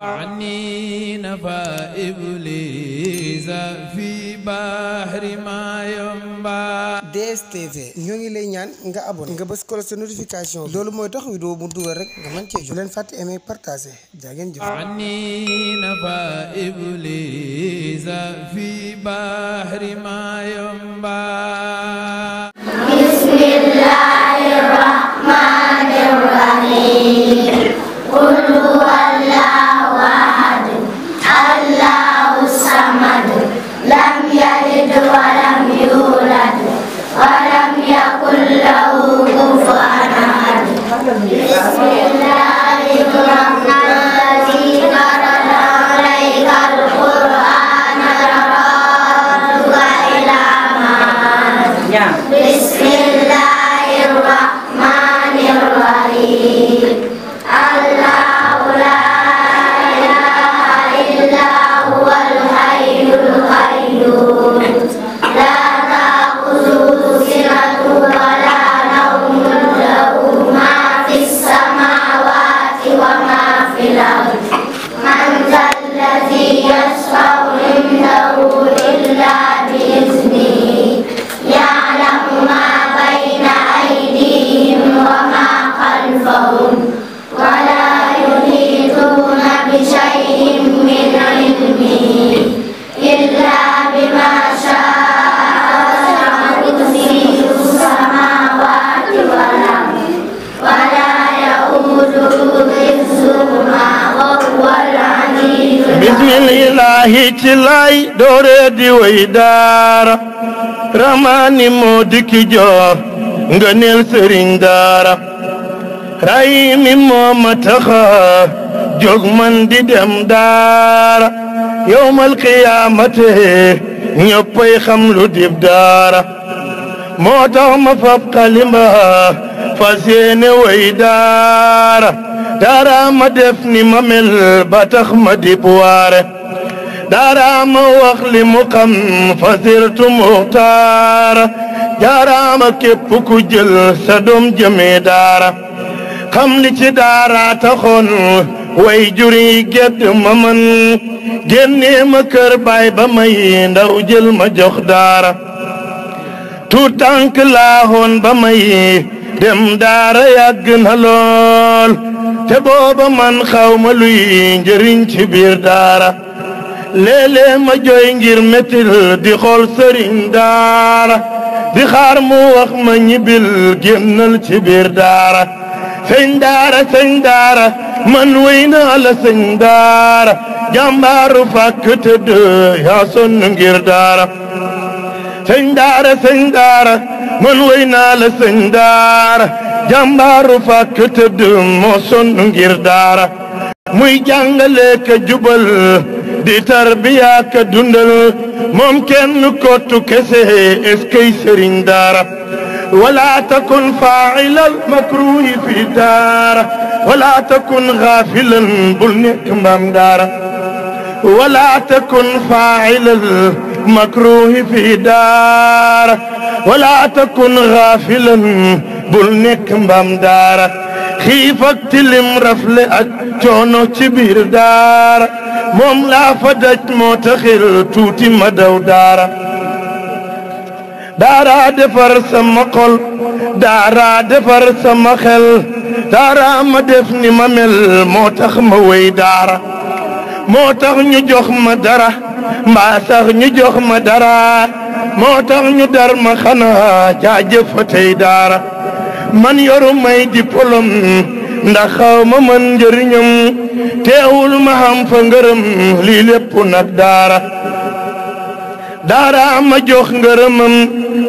عني نفى إبليس في بحر ما ينبع. DSTV ñoo ngi lay ñaan nga abonné nga bës ko sa notification loolu mooy tax vidéo mu dugal rek nga mën cee jot. bu leen fàtte aimer partager jaa ngeen jëf. عني نفى إبليس في بحر ما ينبع. بسم الله الرحمن الرحيم. قل هو الله أحد الله الصمد لم يلد ولم يولد ولم يكن له كفوا أحد. بسم الله الرحمن الذي فرض عليك القرآن لرادك إلى معاد. بسم الله الرحمن الرحيم. الله لا إله إلا هو الحي القيوم لا تأخذه سنة ولا نوم له ما في السماوات وما في الأرض. من ذا الذي يشفع عنده إلا بإذنه يعلم ما بين أيديهم وما خلفهم ولا يحيطون بشيء من علمه إلا بما شاء كرسيه السماوات والأرض ولا يؤوده حفظهما وهو العلي بسم الله تلاي دوري ويدارا رماني مودك جو ngëneel sëriñ daara ray mi moo ma taxa jóg man di dem daara yawmal qiyaamate ñëppay xam lu dib daara moo tax ma fab xalima fas yéene way daara daara ma def ni ma mel ba tax ma dib waare daara ma wax li mu xam fasirtu muxtaara jaaraama képp ku jël sa doom jëmee daara xam li ci daara taxoon way juri gedd ma man génnee ma kër baay ba may ndaw jël ma jox daara tuut tànk laahoon ba may dem daara yàgg na lool te booba man xaw ma luy njëriñ ci biir daara léeg-léeg ma jooy ngir metil di xool sëriñ daara di xaar mu wax ma ñibbil génnal ci biir daara sëñ daara man wéy naa la sëñ daara jàmbaaru fàkk tëdd yaa sonn ngir daara sëñ daara man wéy naa la sëñ daara jàmbaaru fàkk tëdd moo sonn ngir daara muy jàngale ka jubal di tarbiya ka dundal moom kenn kottu kese eskay sëriñ daara wala takun faa'ilal makruhi fi daara wala takun gaafilan bul nekk mbaam daara wala takun faa'ilal makruhi fi daara wala takun gaafilan bul nekk mbaam daara xiif ak tilim rafle ak coono ci biir daara moom laa fa daj moo taxil tuuti ma daw daara daara defar sama xol daara defar sama xel daara ma def ni ma mel moo tax ma wéy daara moo tax ñu jox ma dara mbaa sax ñu jox ma dara moo tax ñu dar ma xanaa jaajëfatey daara man yoru may diplôme ndax xaw ma man njëriñam teewul ma xam fa ngërëm lii lépp nag daara daara ma jox ngërëmam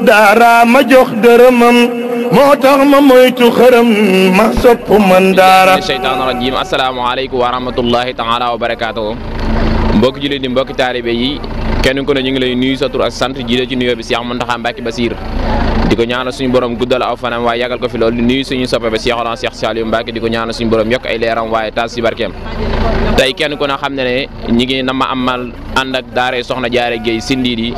daara ma jox dërëmam moo tax ma moytu xërëm ma sopp man daara seytaan rajim asalaamaaleykum wa rahmatullahi taala wa barakaatuhu mbokki jullit di mbokki taalibe yi kenn ku ne ñu ngi lay nuyu sa tur ak sant jiite ci nuyoo bi Cheikh Mountakha Mbacké Bassir di ko ñaanal suñu borom guddal aw fanam waaye yàggal ko fi loolu di nuyu suñu soppe ba Cheikh Saliou Mbacké di ko ñaanal suñu borom yokk ay leeram waaye taas ci barkeem tey kenn ku ne xam ne ne ñi ngi na ma amal ànd ak daare soxna Jaare Gueye Sindiidi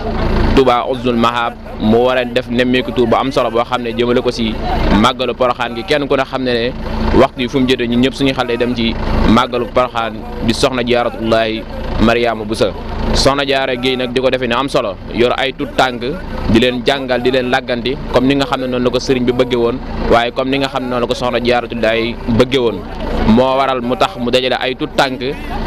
Touba Ouzul Mahab mu war a def nemmeeku tour bu am solo boo xam ne jëmale ko si màggalu Poroxaan gi kenn ku ne xam ne ne waxtu yi fu mu jotee ñun ñëpp suñu xel day dem ci màggalu Porokhane di soxna Jaaratullaahi Mariama Bousso soxna Jaara Géey nag di ko defee ne am solo yor ay tut tànk di leen jàngal di leen làgganti comme ni nga xam ne noonu la ko sëriñ bi bëgge woon waaye comme ni nga xam ne noonu la ko soxna Jaaratullaahi bëgge woon moo waral mu tax mu dajale ay tut tànk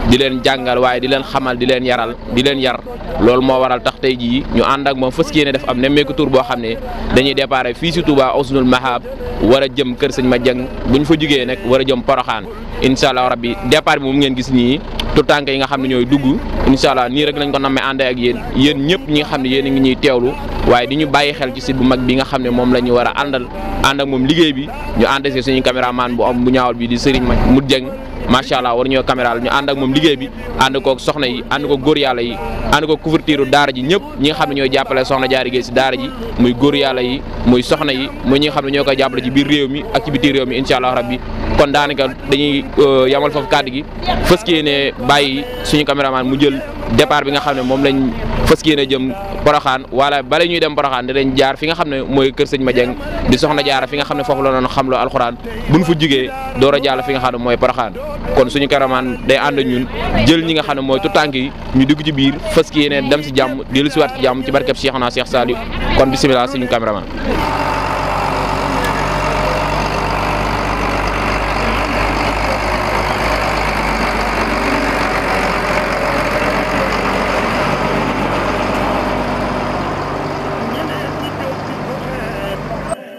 di leen jàngal waaye di leen xamal di leen yaral di leen yar loolu moo waral tax tey jii ñu ànd ak moom fas yéene def am nemmeeku tur boo xam ne dañuy déparé fii si Touba Husnul Mahab war a jëm kër sëñ Madiang bu ñu fa jugee nag war a jëm Porokhane incha allah rabbi départ bi moom ngeen gis nii tout tànk yi nga xam ne ñooy dugg incha allah nii rek lañ ko nammee ànd ak yéen ñëpp ñi nga xam ne yéen a ngi ñuy teewlu waaye di ñu bàyyi xel ci site bu mag bi nga xam ne moom la ñu war a ànd ak moom liggéey bi ñu ànd si suñu caméraman bu ñaawal bi di Serigne Modou Dieng macha allah war ñoo caméral ñu ànd ak moom liggéey bi ànd koog soxna yi ànd ko góor yàlla yi ànd ko couverture daara ji ñëpp ñi nga xam ne ñooy jàppale soxna Diarra Gueye si daara ji muy góor yàlla yi muy soxna yi muy ñi nga xam ne ñoo koy jàppale ci biir réew mi ak ci biti réew mi incha allah rabbi kon daanaka dañuy yamal foofu kàddu gi fës yéene bàyyi suñu caméraman mu jël départ bi nga xam ne moom lañ fës yéene jëm Porokhane wala bala ñuy dem Porokhane dinañ jaar fi nga xam ne mooy kër sëñ Madiang di soxna Jaara fi nga xam ne foofu la doon xamloo alxuraan buñ fa jugee door a jàll fi nga xam ne mooy Porokhane kon suñu cameraman day ànd ñun jël ñi nga xam ne mooy tout tànk yi ñu dugg ci biir fës yéene dem si jàmm dellu si waat ci jàmm ci barkeb Cheikhna Cheikh Saliou kon bisimilah suñu cameraman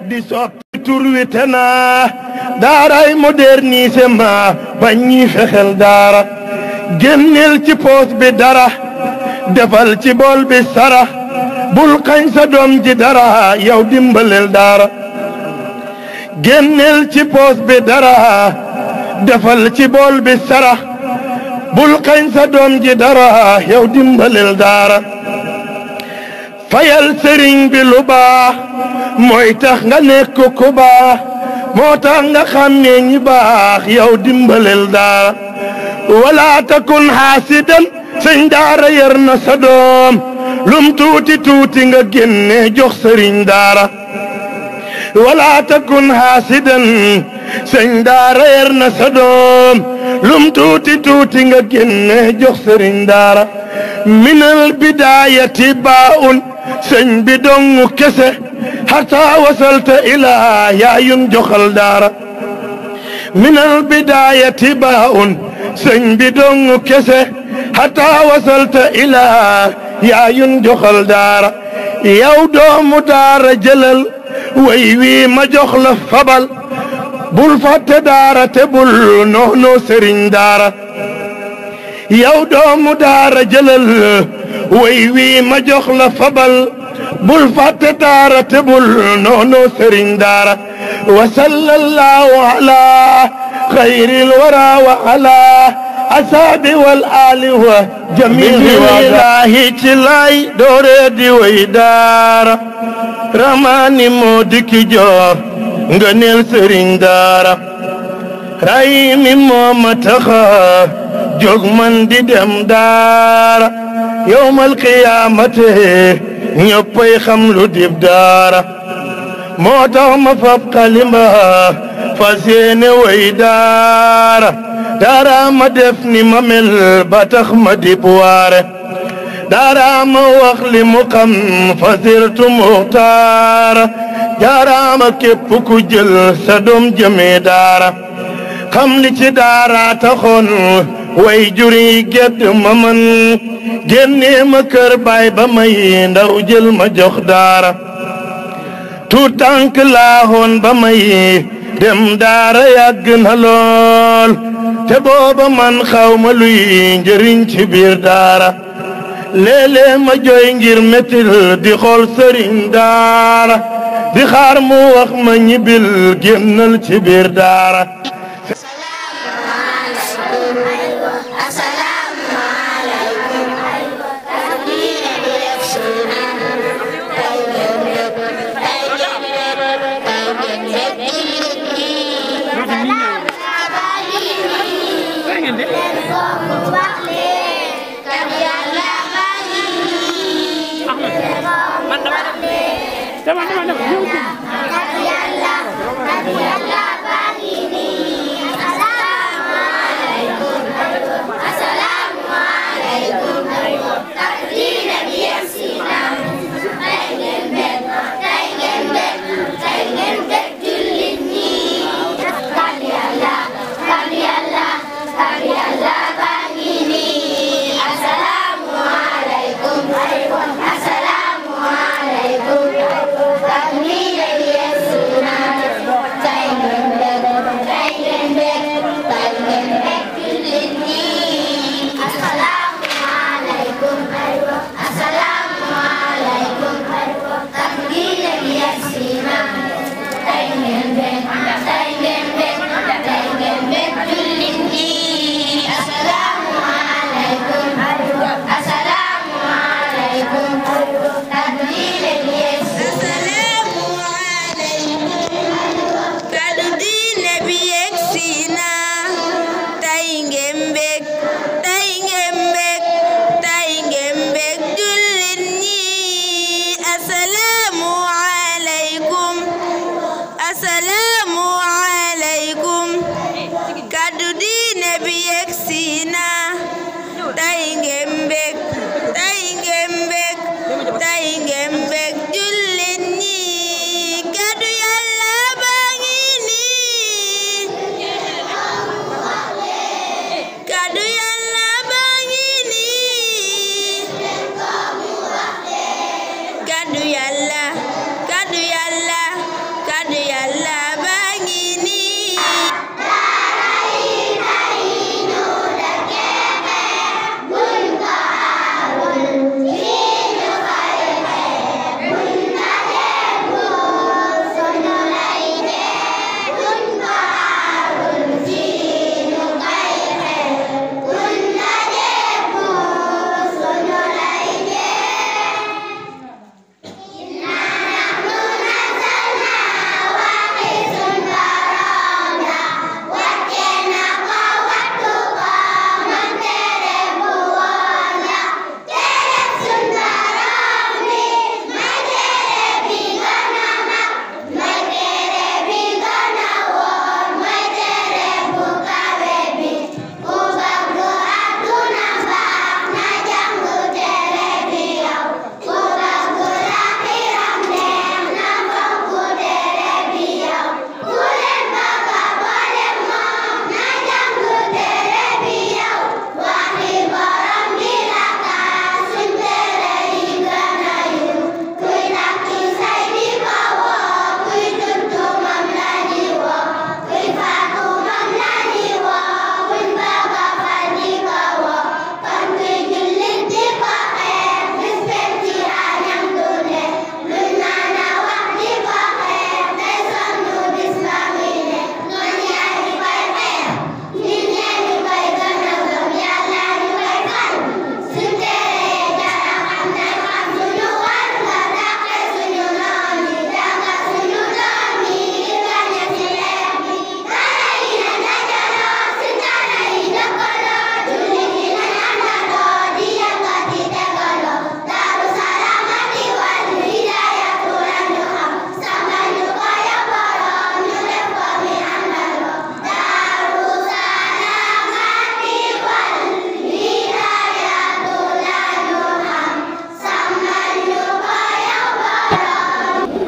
di soppi tur wi te naa daaray modernisement bañ ñi fexel daara génneel ci poos bi dara defal ci bool bi sara bul xañ sa doom ji dara yow dimbalel daara génneel ci poos bi dara defal ci bool bi sara bul xañ sa doom ji dara yow dimbalel daara fayal sëriñ bi lu baax mooy tax nga nekk ku baax moo tax nga xam ne ñi baax yow dimbalel daara wala takun xaasidan sëñ daara yar na sa doom lum tuuti tuuti nga génne jox sëriñ daara wala takun xaasidan sëñ daara yar na sa doom lum tuuti tuuti nga génne jox sëriñ daara minal bidaayati baa'un sëñ bi dongu kese hatta wasalta ilaa yaayun joxal daara minal bidaayati baa'un sëñ bi dongu kese hatta wasalta ilaa yaayun joxal daara yow doomu daara jëlal way wii ma jox la fabal bul fàtte daara te bul noonoo sëriñ daara yow doomu daara jëlal way wii ma jox la fabal bul fàtte daara te bul noonoo sëriñ daara wa sallallahu ala xayril wara wa ala asaabi wal ali wa jami'i wallahi ci lay doore di way daara ramani moo dikki joor nga neel sëriñ daara ray mi moo ma taxa jóg man di dem daara yawmal qiyaamate ñëppay xam lu dib daara moo tax ma fab xalima fas yéene way daara daara ma def ni ma mel ba tax ma dib waare daara ma wax li mu xam fasirtu muxtaara daara ma képp ku jël sa doom jëmee daara xam li ci daara taxoon way juri gedd ma man génnee ma kër baay ba may ndaw jël ma jox daara tuut tànk laaxoon ba may dem daara yàgg na lool te booba man xaw ma luy njëriñ ci biir daara léeg-léeg ma jooy ngir metil di xool sëriñ daara di xaar mu wax ma ñibbil génnal ci biir daara Yàlla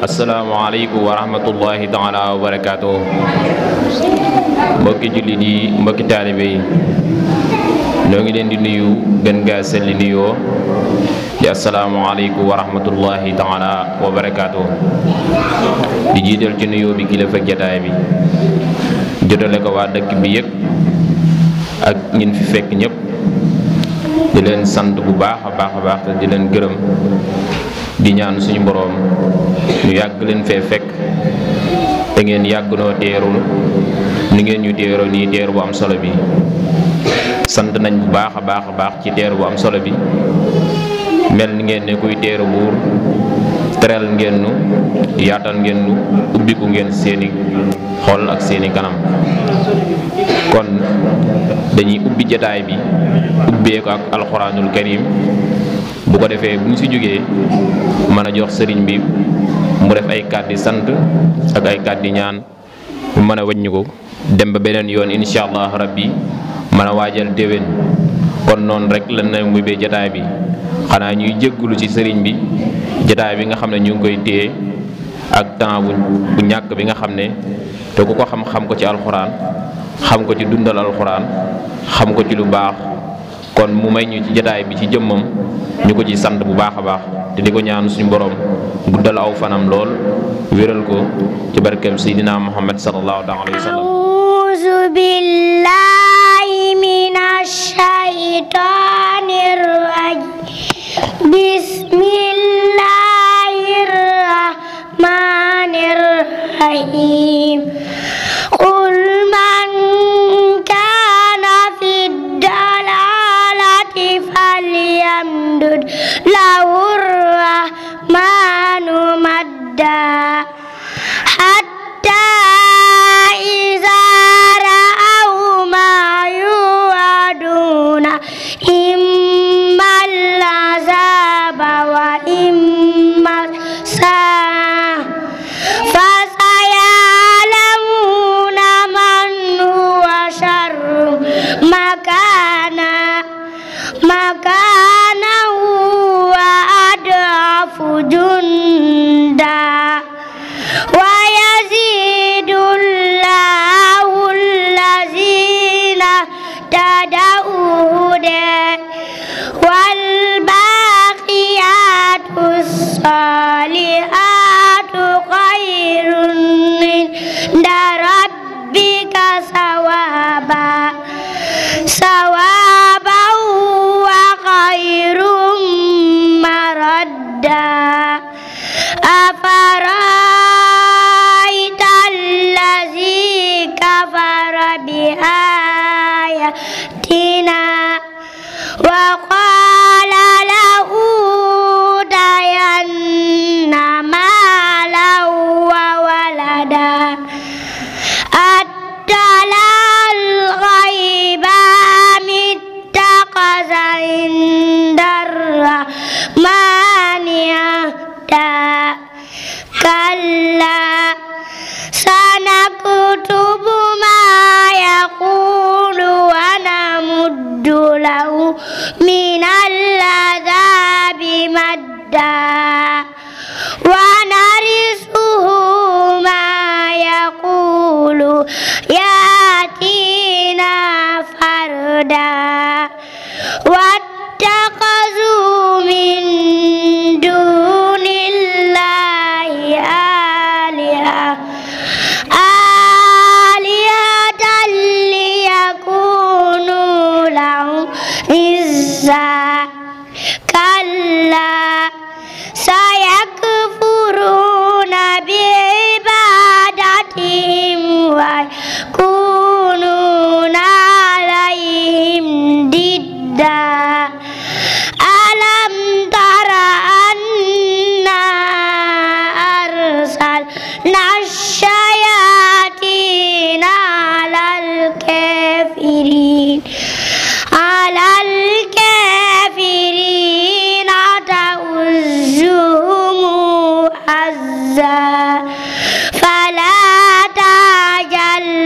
asalaamaaleykum wa rahmatullahi taala wa barakaatu. Mbokki jullit yi, mbokki taalibe yi, ñoo ngi leen di nuyu gën gaa selli nuyoo di asalaamaaleykum wa rahmatullahi taala wa barakaatu. di jiital ci nuyoo bi kilifa jataay bi, jotale ko waa dëkk bi yëpp ak ñin fi fekk ñëpp, di leen sant bu baax a baax te di leen gërëm, di ñaan suñu boroom ñu yàgg leen fee fekk te ngeen yàgg noo teerul ni ngeen ñu teeroo nii teeru bu am solo bi. sant nañ bu baax a baax ci teeru bu am solo bi, mel ni ngeen ne kuy teeru buur, teral ngeen nu, yaatal ngeen nu, ubbiku ngeen seeni xol ak seeni kanam. kon dañuy ubbi jataay bi ubbee ko ak alxuraanul karim, bu ko defee bu ñu si jógee mën a jox sëriñ bi mu def ay kàddi sant ak ay kàddi ñaan, mu mën a wàññi ko dem ba beneen yoon incha allah rabbi mën a waajal déwén. kon noonu rek lan na ubbee jataay bi, xanaa ñuy jéggulu ci sëriñ bi jataay bi nga xam ne ñu ngi koy téye ak temps bu ñàkk bi nga xam ne te ku ko xam ko ci alxuraan, xam ko ci dundal alxuraan, xam ko ci lu baax. kon mu may ñu ci jataay bi ci jëmmam ñu ko ci sant bu baax a baax te di ko ñaan suñu borom guddal aw fanam lool, wéral ko ci barkeem Seydina Muhammad sallallahu alayhi wa sallam. A'uuzu billaahi minash shaytaanir rajiim. Bismillaahir rahmaanir rahiim. Qul man kaana fid dalaalati falyamdud lahu rahmaanu madda hatta izaa ra'aw maa yu'aduuna immal azaaba wa immas saa'ata fasaya'lamuuna man huwa sharrun makaanan wa ad'afu jundan wa yaziidu llaahu allaziina ihtadaw hudan wal baaqiyaatu saalihaatu xayrun inda rabbika sawaaban wa xayrun maradda. أفرأيت الذي كفر بآياتنا وقال لأوتين مالا وولدا أطلع الغيب أم اتخذ عند الرحمن عهدا كلا سنكتب ما يقول ونمد له من العذاب مدا ونرثه ما يقول يأتينا فردا واتخذوا من دون الله آلهة ليكونوا لهم عزا كلا سيكفرون بعبادتهم ويكونون عليهم ضدا ألم تر أنا أرسلنا الشياطين على الكافرين تؤزهم أزا فلا تعجل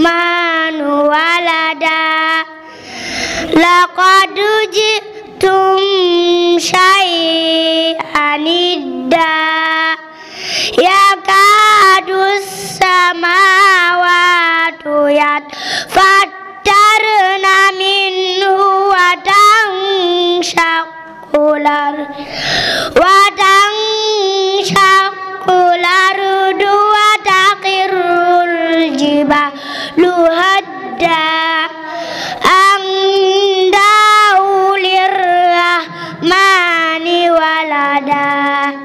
ولدا لقد جئتم شيئا إدا يكاد السماوات يتفطرن منه وتنشق الأرض وتخر الجبال هدا أن دعوا للرحمن ولدا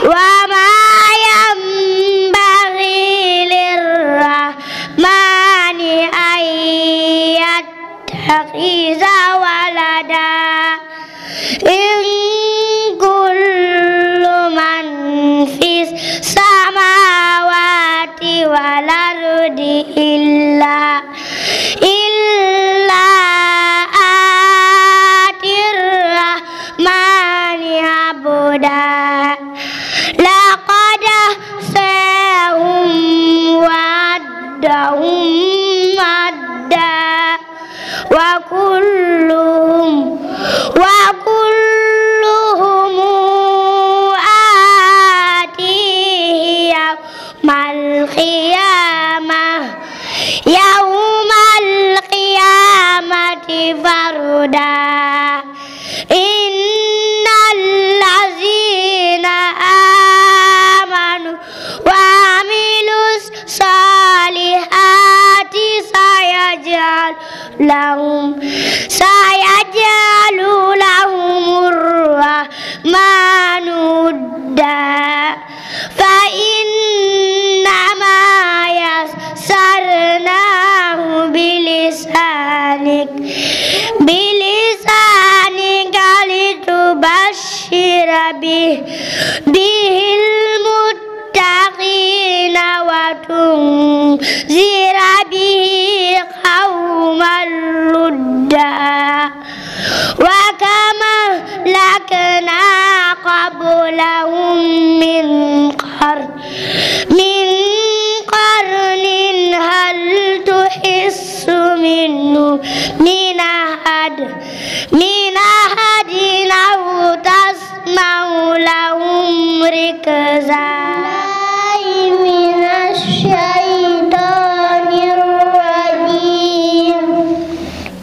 وما ينبغي للرحمن أن يتخذ ولدا إن كل من في السماوات والأرض إلا آتي الرحمن عبدا لقد أحصاهم وعدهم عدا وكلهم آتيه يوم القيامة فردا إن الذين آمنوا وعملوا الصالحات سيجعل لهم الرحمن ودا فإنما يسرناه بلسانك لتبشر به المتقين وتنذر به قوما لدا وكما أهلكنا قبلهم من قرن هل تحس منه من أحد أو تسمع لهم ركزا من الشيطان الرجيم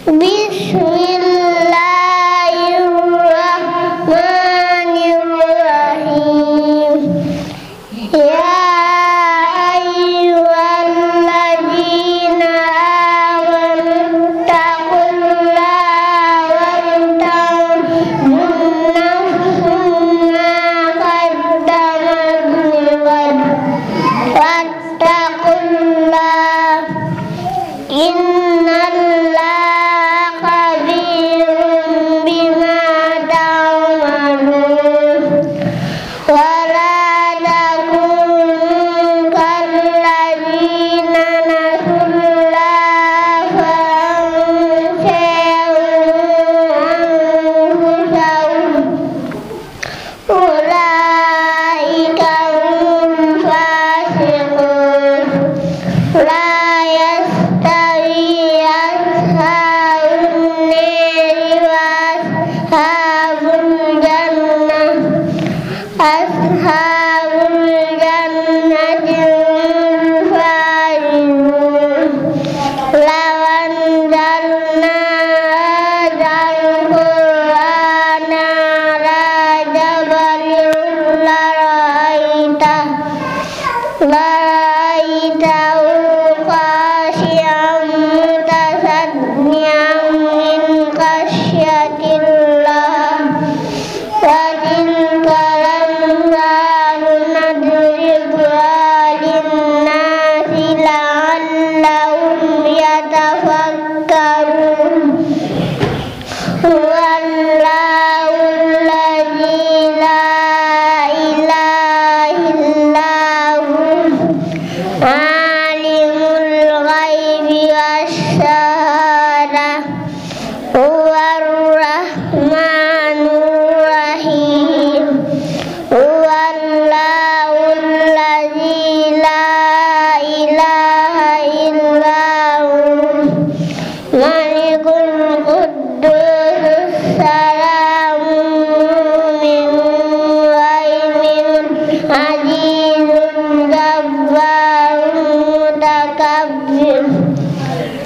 بسم الله الرحمن الرحيم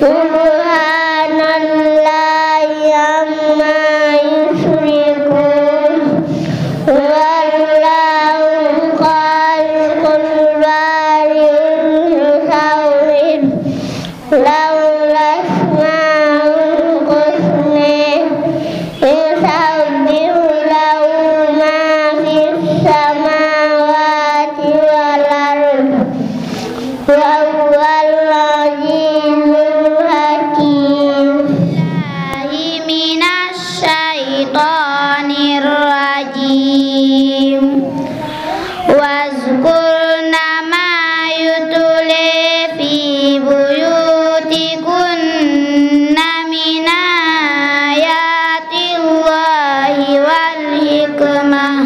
subhanallahi amma yushrikun wallahu khaliqul bari'ul musawwir lahul asmaul husna yusabbihu lahu ma fis samawati wal ardi wa huwal azizul hakim. Minasy syaithanir rajim. Wazkurna ma yutla fi buyutikunna min ayatillahi wal hikmah.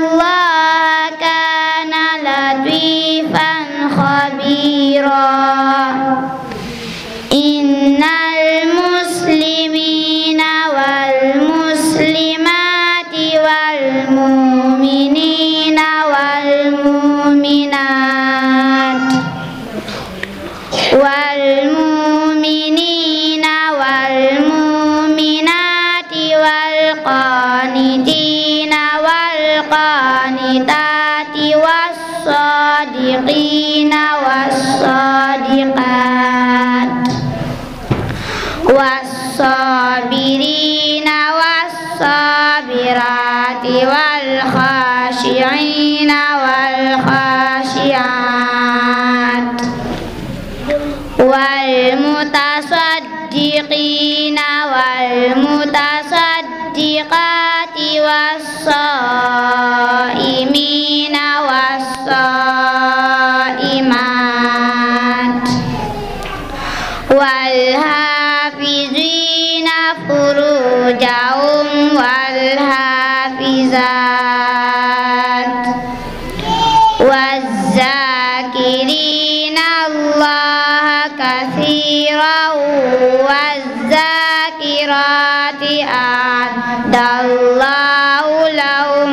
Innallaha kana latifan khabira. Innal muslimina wal muslimati wal mu'minina wal mu'minat wal mu'minina wal mu'minati wal qanitina wal qanitati was sadiqina was sadiqat was-sabirina was-sabirati wal-khashi'ina wal-khashi'at wal-mutasaddiqina wal-mutasaddiqati was-saimina was-saimat wal-hafizina furujahum wal-hafizat waz-zakirina Allaha katsiran waz-zakirati a'adallahu lahum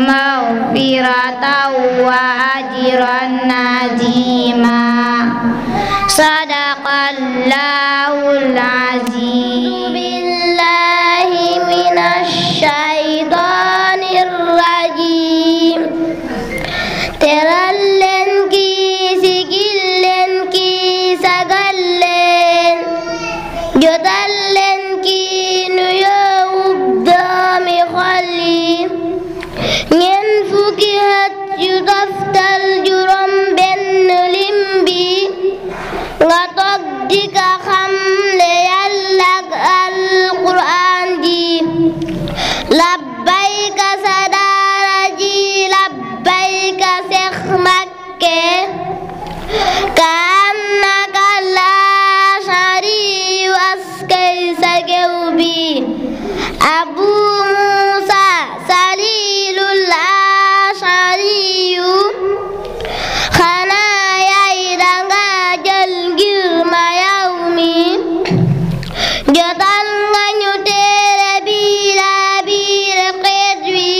maghfiratan wa ajran 'azima. Sadaqallahul azim. Billahi minasy syaithanir rajim. Teral leen ki sigil leen ki sagal leen jotal leen ki nuyoo doomi xol yi ñeent fukki at yu toftal juróom benn lim bi nga toog di ka xamle Yàlla ak Alquraan ji labbayka sa daara ji labbayka Seex Mbakke kaannaka laa shariik askay sa géew bi Abu Muusa Saliilul Ashariyu xanaa yaay danga jël ngir ma yow mi jotal nga ñu téere bi laa biir xeet wi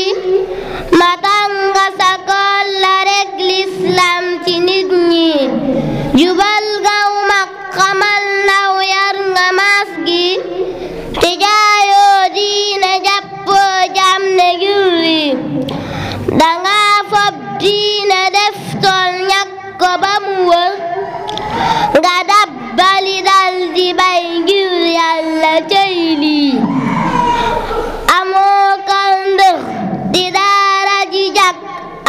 matal nga sa kóllëre rek l'islam ci nit ñi jubal gaw mag xamal naw yar nga maas gi te jaayoo diine jàppoo jam ne jur wi danga fob diine def tool ñàkk ko ba mu wër nga dabbali dal di bay ngir Yàlla cey lii amoo kal ndëx di daara ji jak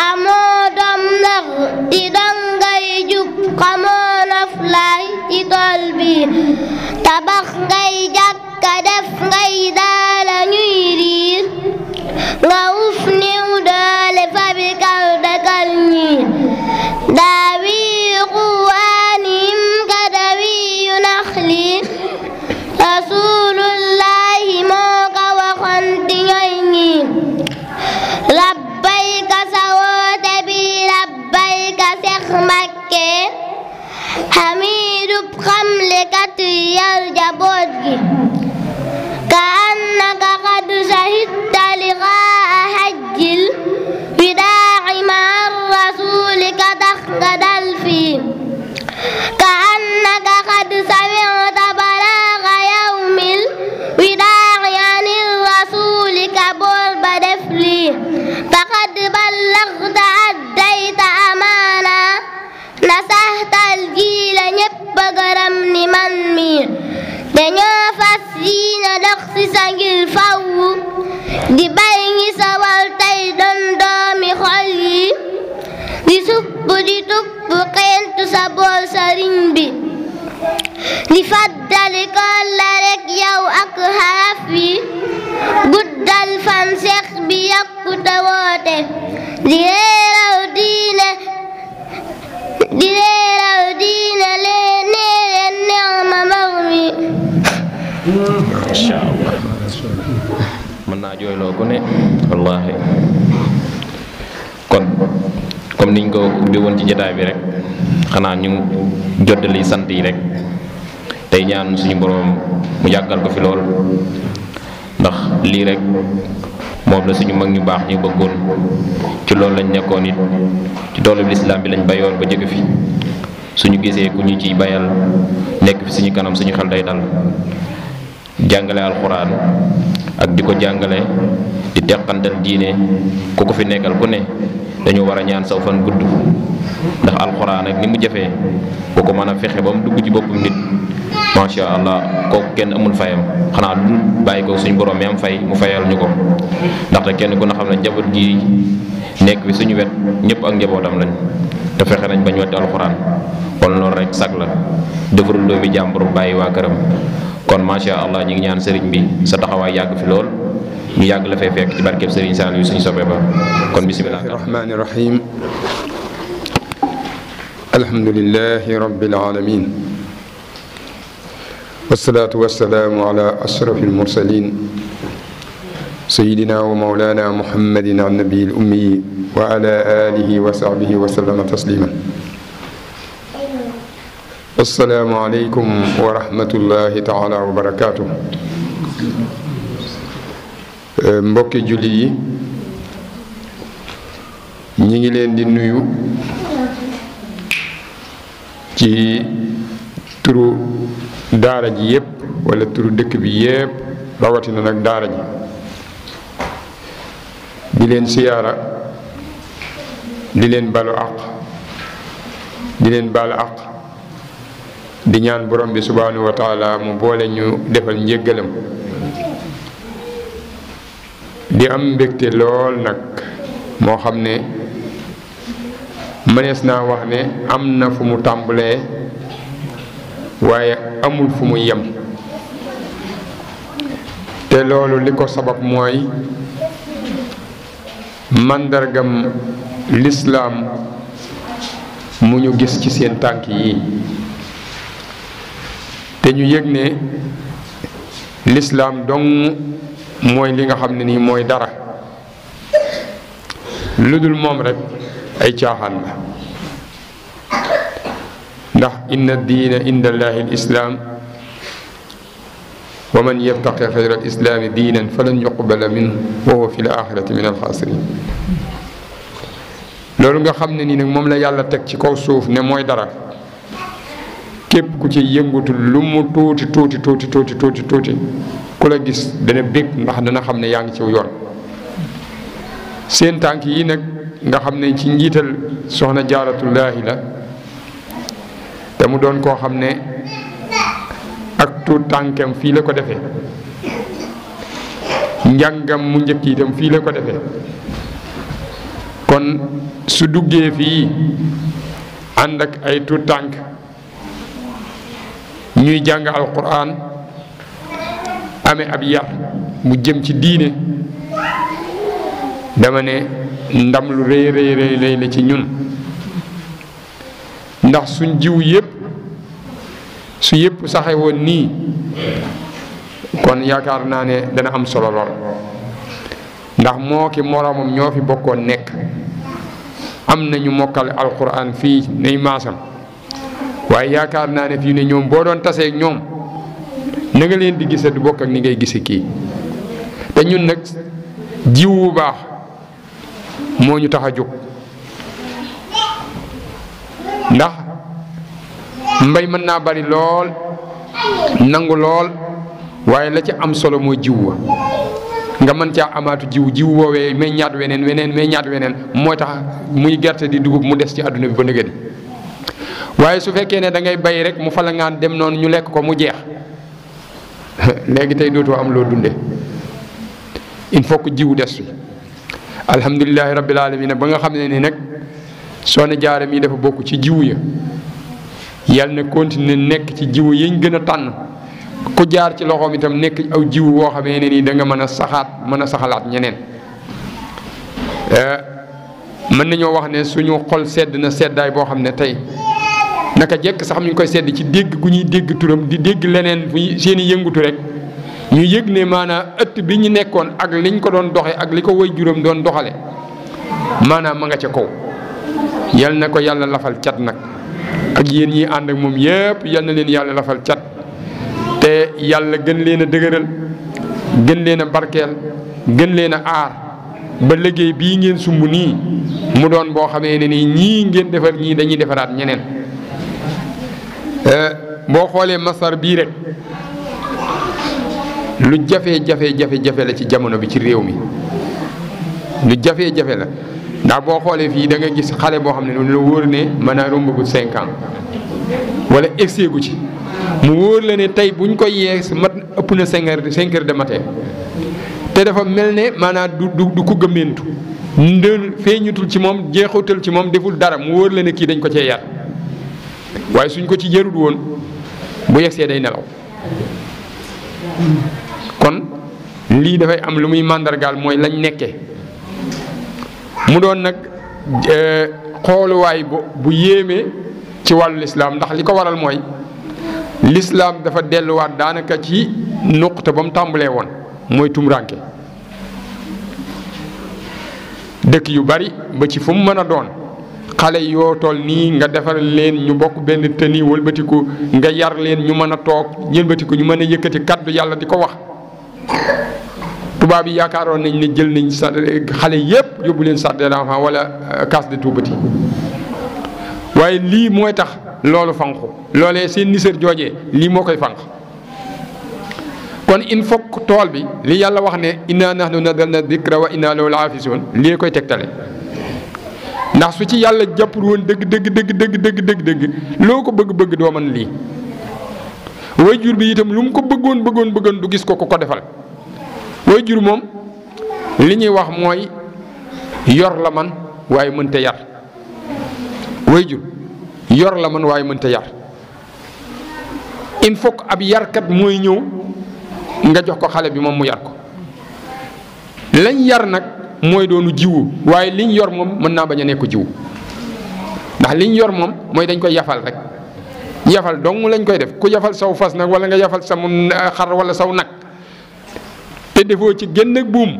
amoo dom ndëx di dongay jub xamoo noflaay ci tool bi tabax ngay jàkka def ngay daala ñuy riir nga uf niw doole fabikal dakal ñi daawi quwaanihim ka dawi yu naxli rasulullahi moo ka waxoon ti ñoy ñi labbayka sa woote bi labbayka Seex Mbakke xamidub xamlekat yar jaboot gi ka annaka qad shahidta liqaa hajjil widaa'i ma'a rasuuli ka tax nga dal fi sa ngir fawwu di bay ngi sawal tey doon doomi xol yi di supp di tupp xentu sa bool sëriñ bi di faddali kolla rek yow ak xaraf yi guddal fan seex bi yokku te woote di leeraw diine leen neeleen neew ma mag mi. Masha Allah mën naa jooyloo ku ne wallaahi. kon comme niñ ko ubbi woon ci jotaay bi rek xanaa ñu jottali sant yi rek tey ñaan suñu boroom mu yàggal ko fi lool ndax lii rek moom la suñu mag ñu baax ñu bëggoon ci loolu lañ nekkoon it ci toolu lislaam bi lañ bayoon ba jóge fi suñu gisee ku ñu ciy bayal nekk fi suñu kanam suñu xel day dal jàngale alxuraan ak di ko jàngale di teqantal diine ku ko fi nekkal ku ne dañu war a ñaan saw fan gudd ndax alxuraan ak ni mu jafee ku ko mën a fexe ba mu dugg ci boppam nit macha allah kooku kenn amul fayam xanaa lu dul bàyyi ko suñu borom mi am fay mu fayal ñu ko ndaxte kenn ku na xam ne njaboot gi nekk bi suñu wet ñëpp ak njabootam lañ te fexe nañ bañ wetti alxuraan kon loolu rek sag la defarul doomi jàmbur bàyyi waa këram kon macha allah ñu ngi ñaan sëriñ bi sa taxawaay yàgg fi lool ñu yàgg la fay fekk ci barkeb sëriñ Saliou suñu sobe ba kon bismillah rahmaani rahim alhamdulillahi rabbil alamin wasalaatu wasalaamu ala ashraf almursalin sayidina wa maulana muhammadin annabi al ummi wa ala alihi wa sahbihi wa sallama taslima assalaamu aleykum wa rahmatullahi taala wa barakaatu. Mbokki julli yi ñi ngi leen di nuyu ci turu daara ji yépp wala turu dëkk bi yépp rawatina nag daara ji di leen siyaara di leen balu àq di leen balu àq di ñaan borom bi subhanahu wa taala mu boole ñu defal njéggalam di am mbégte lool nag moo xam ne mënees naa wax ne am na fu mu tàmbalee waaye amul fu mu yem te loolu li ko sabab mooy màndargam lislaam mu ñu gis ci seen tànk yi te ñu yëg ne lislaam dong mooy li nga xam ne nii mooy dara lu dul moom rek ay caaxaan la ndax inna diina inda allahi al islaam wa man yabtaqi xayra al islaami diinan falan yuqbala minhu wa huwa fi l axirati min alxaasirin loolu nga xam ne nii nag moom la yàlla teg ci kaw suuf ne mooy dara képp ku ci yëngutu lu mu tuuti tuuti tuuti tuuti tuuti tuuti ku la gis dana bég ndax dana xam ne yaa ngi ci yoon seen tànk yi nag nga xam ne ci njiital soxna jaaratullaahi la te mu doon koo xam ne ak tuut tànkam fii la ko defee njàngam mu njëkk itam fii la ko defee kon su duggee fii ànd ak ay tuut tànk ñuy jàng alquran amee ab yar mu jëm ci diine dama ne ndam lu rëy rëy rëy la ci ñun ndax suñ jiw yépp su yépp saxe woon nii kon yaakaar naa ne dana am solo lool ndax moo ki moroomam ñoo fi bokkoon nekk am nañu mokkal alquran fii nay maasam waaye yaakaar naa ne fii ne ñoom boo doon taseeg ñoom na nga leen di gise du bokk ak ni ngay gise kii te ñun nag jiw bu baax moo ñu tax a jóg ndax mbay mën naa bari lool nangu lool waaye la ci am solo mooy jiw wa nga mën caa amaatu jiw woowee may ñaat weneen mooy tax muy gerte di dugub mu des ci àdduna bi ba nëgëni waaye su fekkee ne da ngay bay rek mu fala ngaan dem noonu ñu lekk ko mu jeex léegi tey dootoo am loo dunde il faut que jiwu des fi alhamdulilahi rabbil alamin ba nga xam ne ni nag Soxna Jaara mi dafa bokk ci jiwu ya yàlla na continuer nekk ci jiwu yiñ gën a tànn ku jaar ci loxoom itam nekk aw jiwu woo xamee ne nii da nga mën a saxalaat ñeneen mën nañoo wax ne suñu xol sedd na seddaay boo xam ne tey naka jekk sax ñu ngi koy sedd ci dégg gu ñuy dégg turam di dégg leneen fu seen i yëngutu rek ñu yëg ne maanaam ëtt bi ñu nekkoon ak liñ ko doon doxe ak li ko way juróom doon doxale maanaam ma nga ca kaw yal na ko yàlla lafal cat nag ak yéen ñi ànd ak moom yépp yal na leen yàlla lafal cat te yàlla gën leen a dëgëral gën leen a barkeel gën leen a aar ba liggéey bii ngeen sumb nii mu doon boo xamee ne nii ñii ngeen defar ñii dañuy defaraat ñeneen boo xoolee masar bii rek lu jafe-jafe la ci jamono bi ci réew mi lu jafe-jafe la ndax boo xoolee fii da nga gis xale boo xam ne lu wóor ne mën a rombagu 5 ans wala egseegu ci mu wóor la ne tey buñ koy yees mat ëpp na 5 heures de matin te dafa mel ne maanaam du ko gëmmentu ndën feeñutul ci moom jeexutal ci moom deful dara mu wóor la ne kii dañ ko cee yar waaye suñ ko ci jarut woon bu yegsee day nelaw kon lii dafay am lu muy màndargaal mooy lañ nekkee mu doon nag xooluwaay bu yéeme ci wàllu lislaam ndax li ko waral mooy lislaam dafa delluwaat daanaka ci nuqta ba mu tàmbalee woon mooy tumranke dëkk yu bari ba ci fu mu mën a doon xale yoo toll nii nga defar leen ñu bokk benn tëni wëlbatiku nga yar leen ñu mën a toog wëlbatiku ñu mën a yëkkati kaddu yàlla di ko wax tubaab yi yaakaaroon nañ ne jël nañ sa xale yépp yóbbu leen jardin d'enfants wala case de tout-petits waaye lii mooy tax loolu fanqu loolee seen nisër joojee lii moo koy fanq kon il faut que tool bi li yàlla wax ne inna nahnu nazzalna dhikra wa inna lahu lahafizun lii koy tegtale ndax su ci yàlla jàppul woon dëgg loo ko bëgg doo mën lii way jur bi itam lu mu ko bëggoon du gis ko ko defal way jur moom li ñuy wax mooy yor la man waaye mënta yar way jur yor la man waaye mënta yar il faut que ab yarkat mooy ñëw nga jox ko xale bi moom mu yar ko lañ yar nag mooy doonu jiwu waaye liñ yor moom mën naa bañ a nekk jiwu ndax liñ yor moom mooy dañ koy yafal rek yafal dong lañ koy def ku yafal saw fas nag wala nga yafal samu xar wala saw nag te defoo ci génn ak buum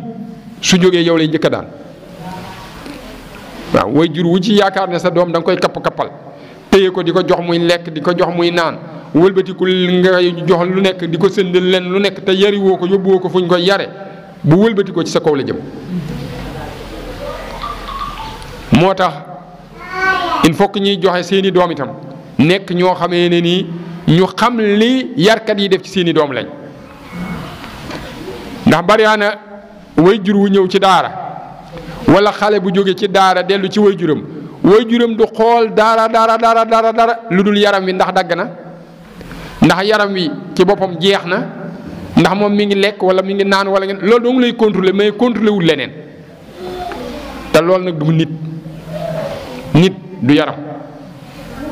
su jógee yow lay njëkk a daan waaw way jur wu ci yaakaar ne sa doom da nga koy kapp-kappal téye ko di ko jox muy lekk di ko jox muy naan wëlbatiku nga jox lu nekk di ko sëndal leen lu nekk te yari woo ko yóbbuwoo ko fu ñu koy yare bu wëlbatikoo ci sa kaw la jëm moo tax il faut que ñuy joxe seeni doom itam nekk ñoo xamee ne nii ñu xam li yarkat yi def ci seeni doom lañ ndax bariyaana way jur wu ñëw ci daara wala xale bu jóge ci daara dellu ci way juram du xool dara lu dul yaram wi ndax dagg na ndax yaram wi ci boppam jeex na ndax moom mi ngi lekk wala mi ngi naan wala ngeen loolu dong lay contrôler mais contrôler wul leneen te loolu nag du nit du yaram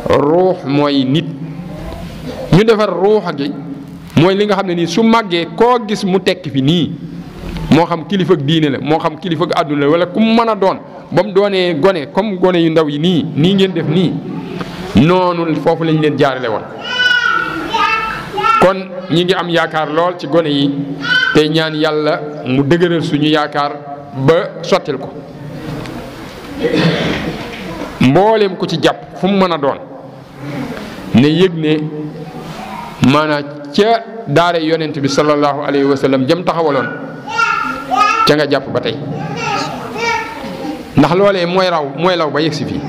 ruux mooy nit ñu defar ruux gi mooy li nga xam ne nii su màggee koo gis mu tekki fi nii moo xam kilifa ak diine la moo xam kilifa ak àdduna la wala ku mu mën a doon ba mu doonee gone comme gone yu ndaw yi nii ngeen def nii noonu foofu lañ leen jaarale woon kon ñi ngi am yaakaar lool ci gone yi tey ñaan yàlla mu dëgëral suñu yaakaar ba sottil ko mboolem ku ci jàpp fu mu mën a doon ne yëg ne maanaam ca daara yonent bi sallallahu alayhi wa sallam jëm taxawaloon ca nga jàpp ba tey ndax loolee mooy law ba yegsi fii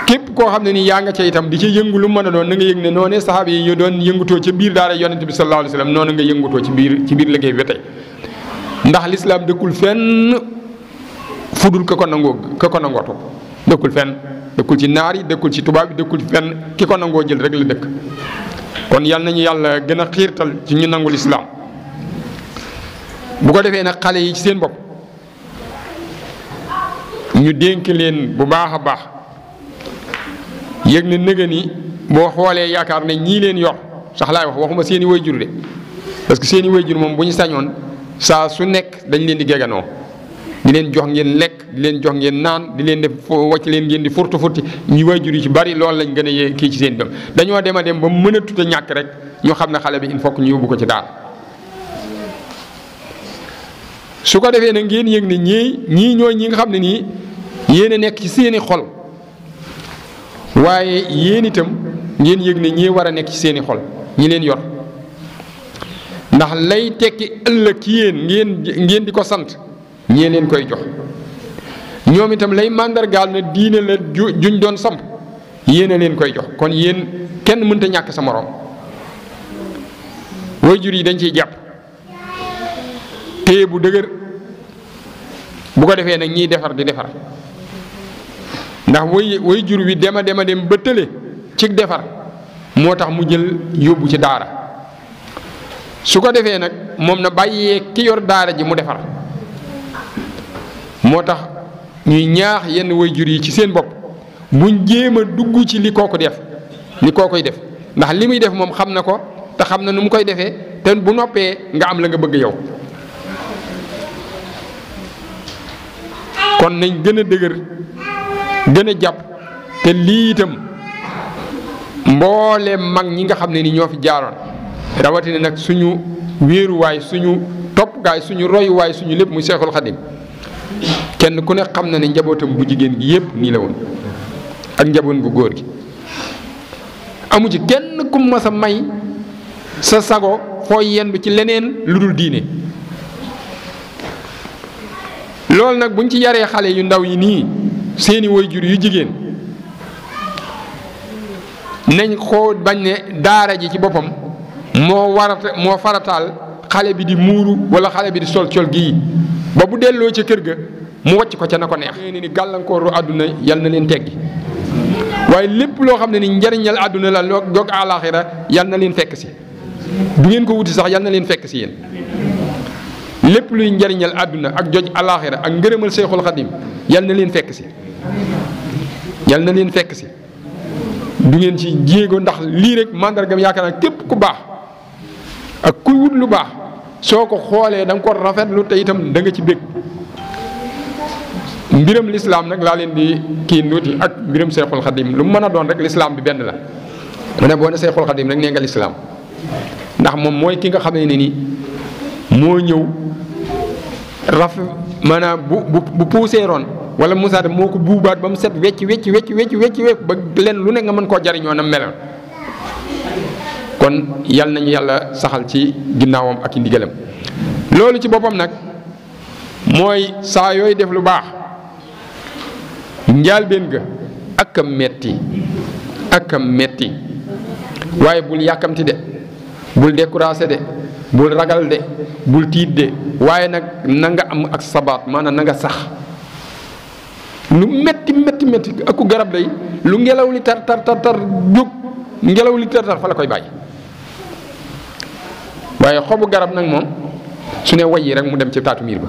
képp koo xam ne nii yaa nga ca itam di ca yëngu lu mën a doon na nga yëg ne noonu saxaaba yi ñu doon yëngutoo ca biir daara yonent bi sallallahu alayhi wa sallam noonu nga yëngutoo ci biir liggéey bi ba tey ndax lislaam dëkkul fenn fudul ka ko nangootu dëkkul fenn dëkkul ci naar yi dëkkul ci tubaab yi dëkkul fenn ki ko nangoo jël rek la dëkk kon yal nañu yàlla gën a xiirtal ci ñu nangu lislaam. bu ko defee nag xale yi ci seen bopp ñu dénk leen bu baax a baax yëg na nëga ni boo xoolee yaakaar ne ñii leen yor sax laay wax waxuma seeni waajur de parce que seeni waajur moom bu ñu sañoon saa su nekk dañ leen di geganoo di leen jox ngeen lekk di leen jox ngeen naan di leen def wàcc leen ngeen di furti ñu waajur yi ci bari loolu lañ gën a yee kii ci seen doom dañoo dem a dem ba mën a tuta ñàkk rek ñu xam ne xale bi il faut que ñu yóbbu ko ci daal. su ko defee nag ngeen yëg ne ñii ñooy ñi nga xam ne nii yéen a nekk ci seeni xol waaye yéen itam ngeen yëg ne ñii war a nekk ci seeni xol ñi leen yor ndax lay tekki ëllëg ci yéen ngeen di ko sant ñee leen koy jox ñoom itam lay màndargaal na diine la juñ doon samp yéen a leen koy jox kon yéen kenn mënta ñàkk sa moroom waajur yi dañ ciy jàpp téye bu dëgër bu ko defee nag ñiy defar di defar ndax waajur wi dem ba tële ci defar moo tax mu jël yóbbu ci daara su ko defee nag moom na bàyyee ki yor daara ji mu defar moo tax ñuy ñaax yenn waajur yi ci seen bopp buñ jéem a dugg ci li kooku def li kookoy def ndax li muy def moom xam na ko te xam na nu mu koy defee te bu noppee nga am la nga bëgg yow. kon nañ gën a dëgër gën a jàpp te lii itam mbooleem mag ñi nga xam ne ni ñoo fi jaaroon rawatina nag suñu wéeruwaay suñu toppgaay suñu royuwaay suñu lépp muy Seexul Xadim kenn ku ne xam na ne njabootam bu jigéen gi yépp nii la woon ak njaboot gu góor gi amu ci kenn ku mas a may sa sago foo yendu ci leneen lu dul diine. loolu nag buñ ci yaree xale yu ndaw yi nii seeni waajur yu jigéen nañ koo bañ ne daara ji ci boppam moo farataal xale bi di muuru wala xale bi di sol col gii ba bu delloo ca kër ga mu wàcc ko ca na ko neex. ni gàllankooru àdduna yal na leen teggi waaye lépp loo xam ne ni njariñal àdduna la loo jog àlaaxira yal na leen fekk si du ngeen ko wuti sax yal na leen fekk si yéen. lépp luy njariñal àdduna ak joj alaaxira ak ngërëmal Seexul Xadim yal na leen fekk si yal na leen fekk si du ngeen ci jéego ndax lii rek màndargam yaakaar naa képp ku baax ak kuy wut lu baax soo ko xoolee da nga ko rafetlu te itam da nga ci bég. mbiram lislaam nag laa leen di kii nuuti ak mbiram Seexul Xadim lu mu mën a doon rek lislaam bi benn la mu ne boo ne Seexul Xadim rek nee nga lislaam ndax moom mooy ki nga xam ne nii moo ñëw maanaam bu puusee roon wala Moussa de moo ko buubaat ba mu set wecc ba leen lu ne nga mën koo jariñoo na meloon kon yal nañu yàlla saxal ci ginnaawam ak i ndigalam. loolu ci boppam nag mooy saa yooyu def lu baax njaalbeen ga ak a metti waaye bul yàkkamti de bul découragé de bul ragal de bul tiit de waaye nag na nga am ak sabaat maanaam na nga sax lu metti aku garab day lu ngelaw li tar jóg ngelaw li tar fa la koy bàyyi waaye xobu garab nag moom su ne wayyi rek mu dem ci taatu miir ba.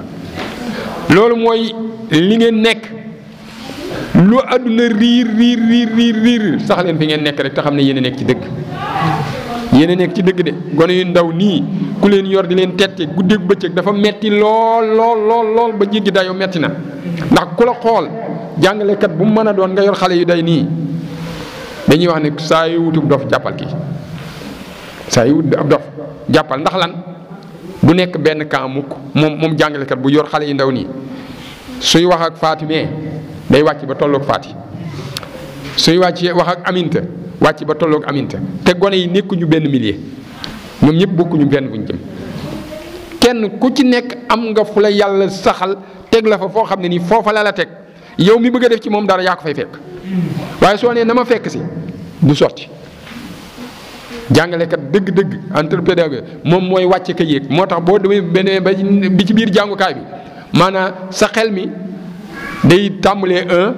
loolu mooy li ngeen nekk lu àdduna riir sax leen fi ngeen nekk rek te xam ne yéen a nekk ci dëgg. yéen a nekk ci dëgg de gone yu ndaw nii ku leen yor di leen tette guddeeg bëccëg dafa metti lool ba jéggi dayoo metti na ndax ku la xool jàngalekat bu mu mën a doon nga yor xale yu day nii dañuy wax ne saa yu wutub dof jàppal kii saa yu wut ab dof jàppal ndax lan du nekk benn camp mukk moom jàngalekat bu yor xale yu ndaw nii suy wax ak Fatimé day wàcc ba tolloog Fati suy wax ak Aminta wàcc ba tolloog Aminta te gone yi nekkuñu benn milieu ñoom ñëpp bokkuñu benn buñ jëm kenn ku ci nekk am nga fu la yàlla saxal teg la fa foo xam ne nii foofa la teg yow mi bëgg a def ci moom dara yaa ko fay fekk waaye soo nee na ma fekk si du sotti. jàngalekat dëgg entre pédagogue moom mooy wàcce ka yéeg moo tax boo demee beneen ba bi ci biir jàngukaay bi maanaam sa xel mi day tàmbalee 1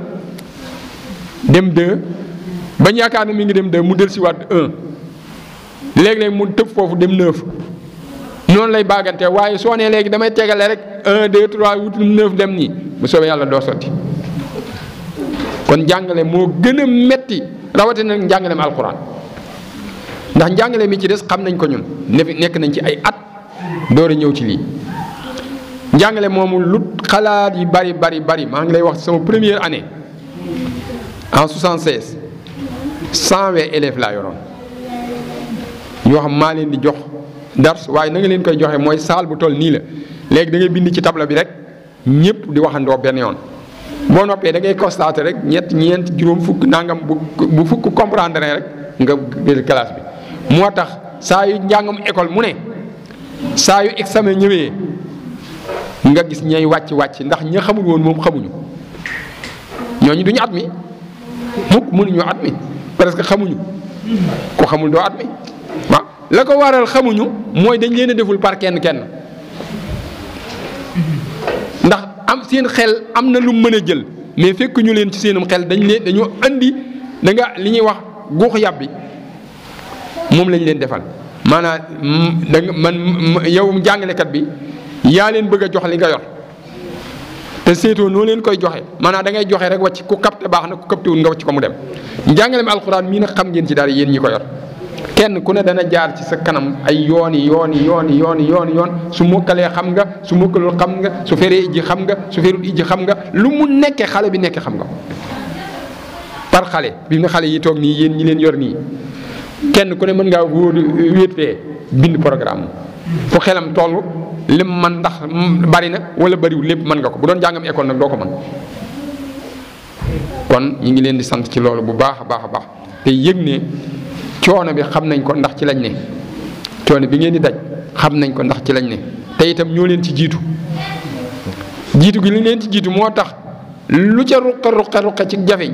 dem 2 bañ yaakaar ne mi ngi dem 2 mu dellusiwaat 1 léeg-léeg mu tëb foofu dem 9 noonu lay baagante waaye soo nee léegi damay tegale rek 1 2 3 wutul 9 dem nii bu soobee yàlla doo sotti kon njàngale moo gën a metti rawatina njàngaleem alxuraan ndax njàngale mi ci des xam nañ ko ñun nekk nañ ci ay at door a ñëw ci lii njàngale moomu lu xalaat yi bari maa ngi lay wax sama première année en 76 120 élèves laa yoroon yoo xam maa leen di jox dars waaye na nga leen koy joxe mooy saal bu toll nii la léegi da ngay bind ci tableau bi rek ñëpp di waxandoo benn yoon boo noppee da ngay constater rek ñeent juróom fukk nangam bu fukk comprendre rek nga jël classe bi moo tax saa yu njàngam école mu ne saa yu examen ñëwee nga gis ñay wàcc ndax ña xamul woon moom xamuñu ñooñu duñu at mi mukk mënuñoo at mi parce que xamuñu ko xamul doo at mi waaw la ko waral xamuñu mooy dañ leen a deful par kenn ndax am seen xel am na lu mën a jël mais fekk ñu leen ci seenum xel dañoo andi da nga li ñuy wax guux yàbbi moom lañ leen defal maanaam yow jàngalekat bi yaa leen bëgg a jox li nga yor te seetoo noo leen koy joxe maanaam da ngay joxe rek wàcc ku capté baax na ku capté wul nga wàcc ko mu dem njàngaleem alxuraan mii nag xam ngeen ci dara yéen ñi ko yor kenn ku ne dana jaar ci sa kanam ay yoon su mokkalee xam nga su mokkalul xam nga su feree ijji xam nga su ferul ijji xam nga lu mu nekkee xale bi nekkee xam nga par xale bi nga xale yi toog nii yéen ñi leen yor nii kenn ku ne mën ngaa wéet fee bind programme fu xelam toll lim man ndax bari na wala bariwul lépp mën nga ko bu doon jàngam école nag doo ko mën kon ñu ngi leen di sant ci loolu bu baax a baax te yëg ne coono bi xam nañ ko ndax ci lañ ne coono bi ngeen di daj xam nañ ko ndax ci lañ ne te itam ñoo leen ci jiitu gi li leen ci jiitu moo tax lu ca ruqa ci jafeñ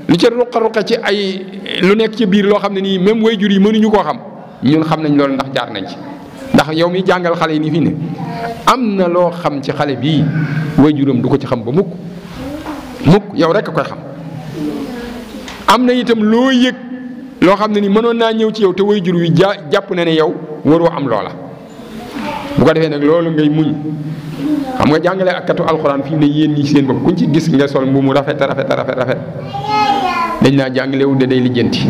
lu ca ruqa ci ay lu nekk ci biir loo xam ne nii même waajur yi mënuñu koo xam ñun xam nañ loolu ndax jaar nañ ci ndax yow mi jàngal xale yi nii fii ne am na loo xam ci xale bii waajuram du ko ci xam ba mukk yow rek koy xam am na itam loo yëg loo xam ne ni mënoon naa ñëw ci yow te waajur wi jàpp na ne yow waroo am loola bu ko defee nag loolu ngay muñ xam nga jàngale ak katu alxuraan fii ne yéen ñi seen bopp kuñ ci gis nga sol mbuumu rafet dañ naa jàngalewul de day lijjanti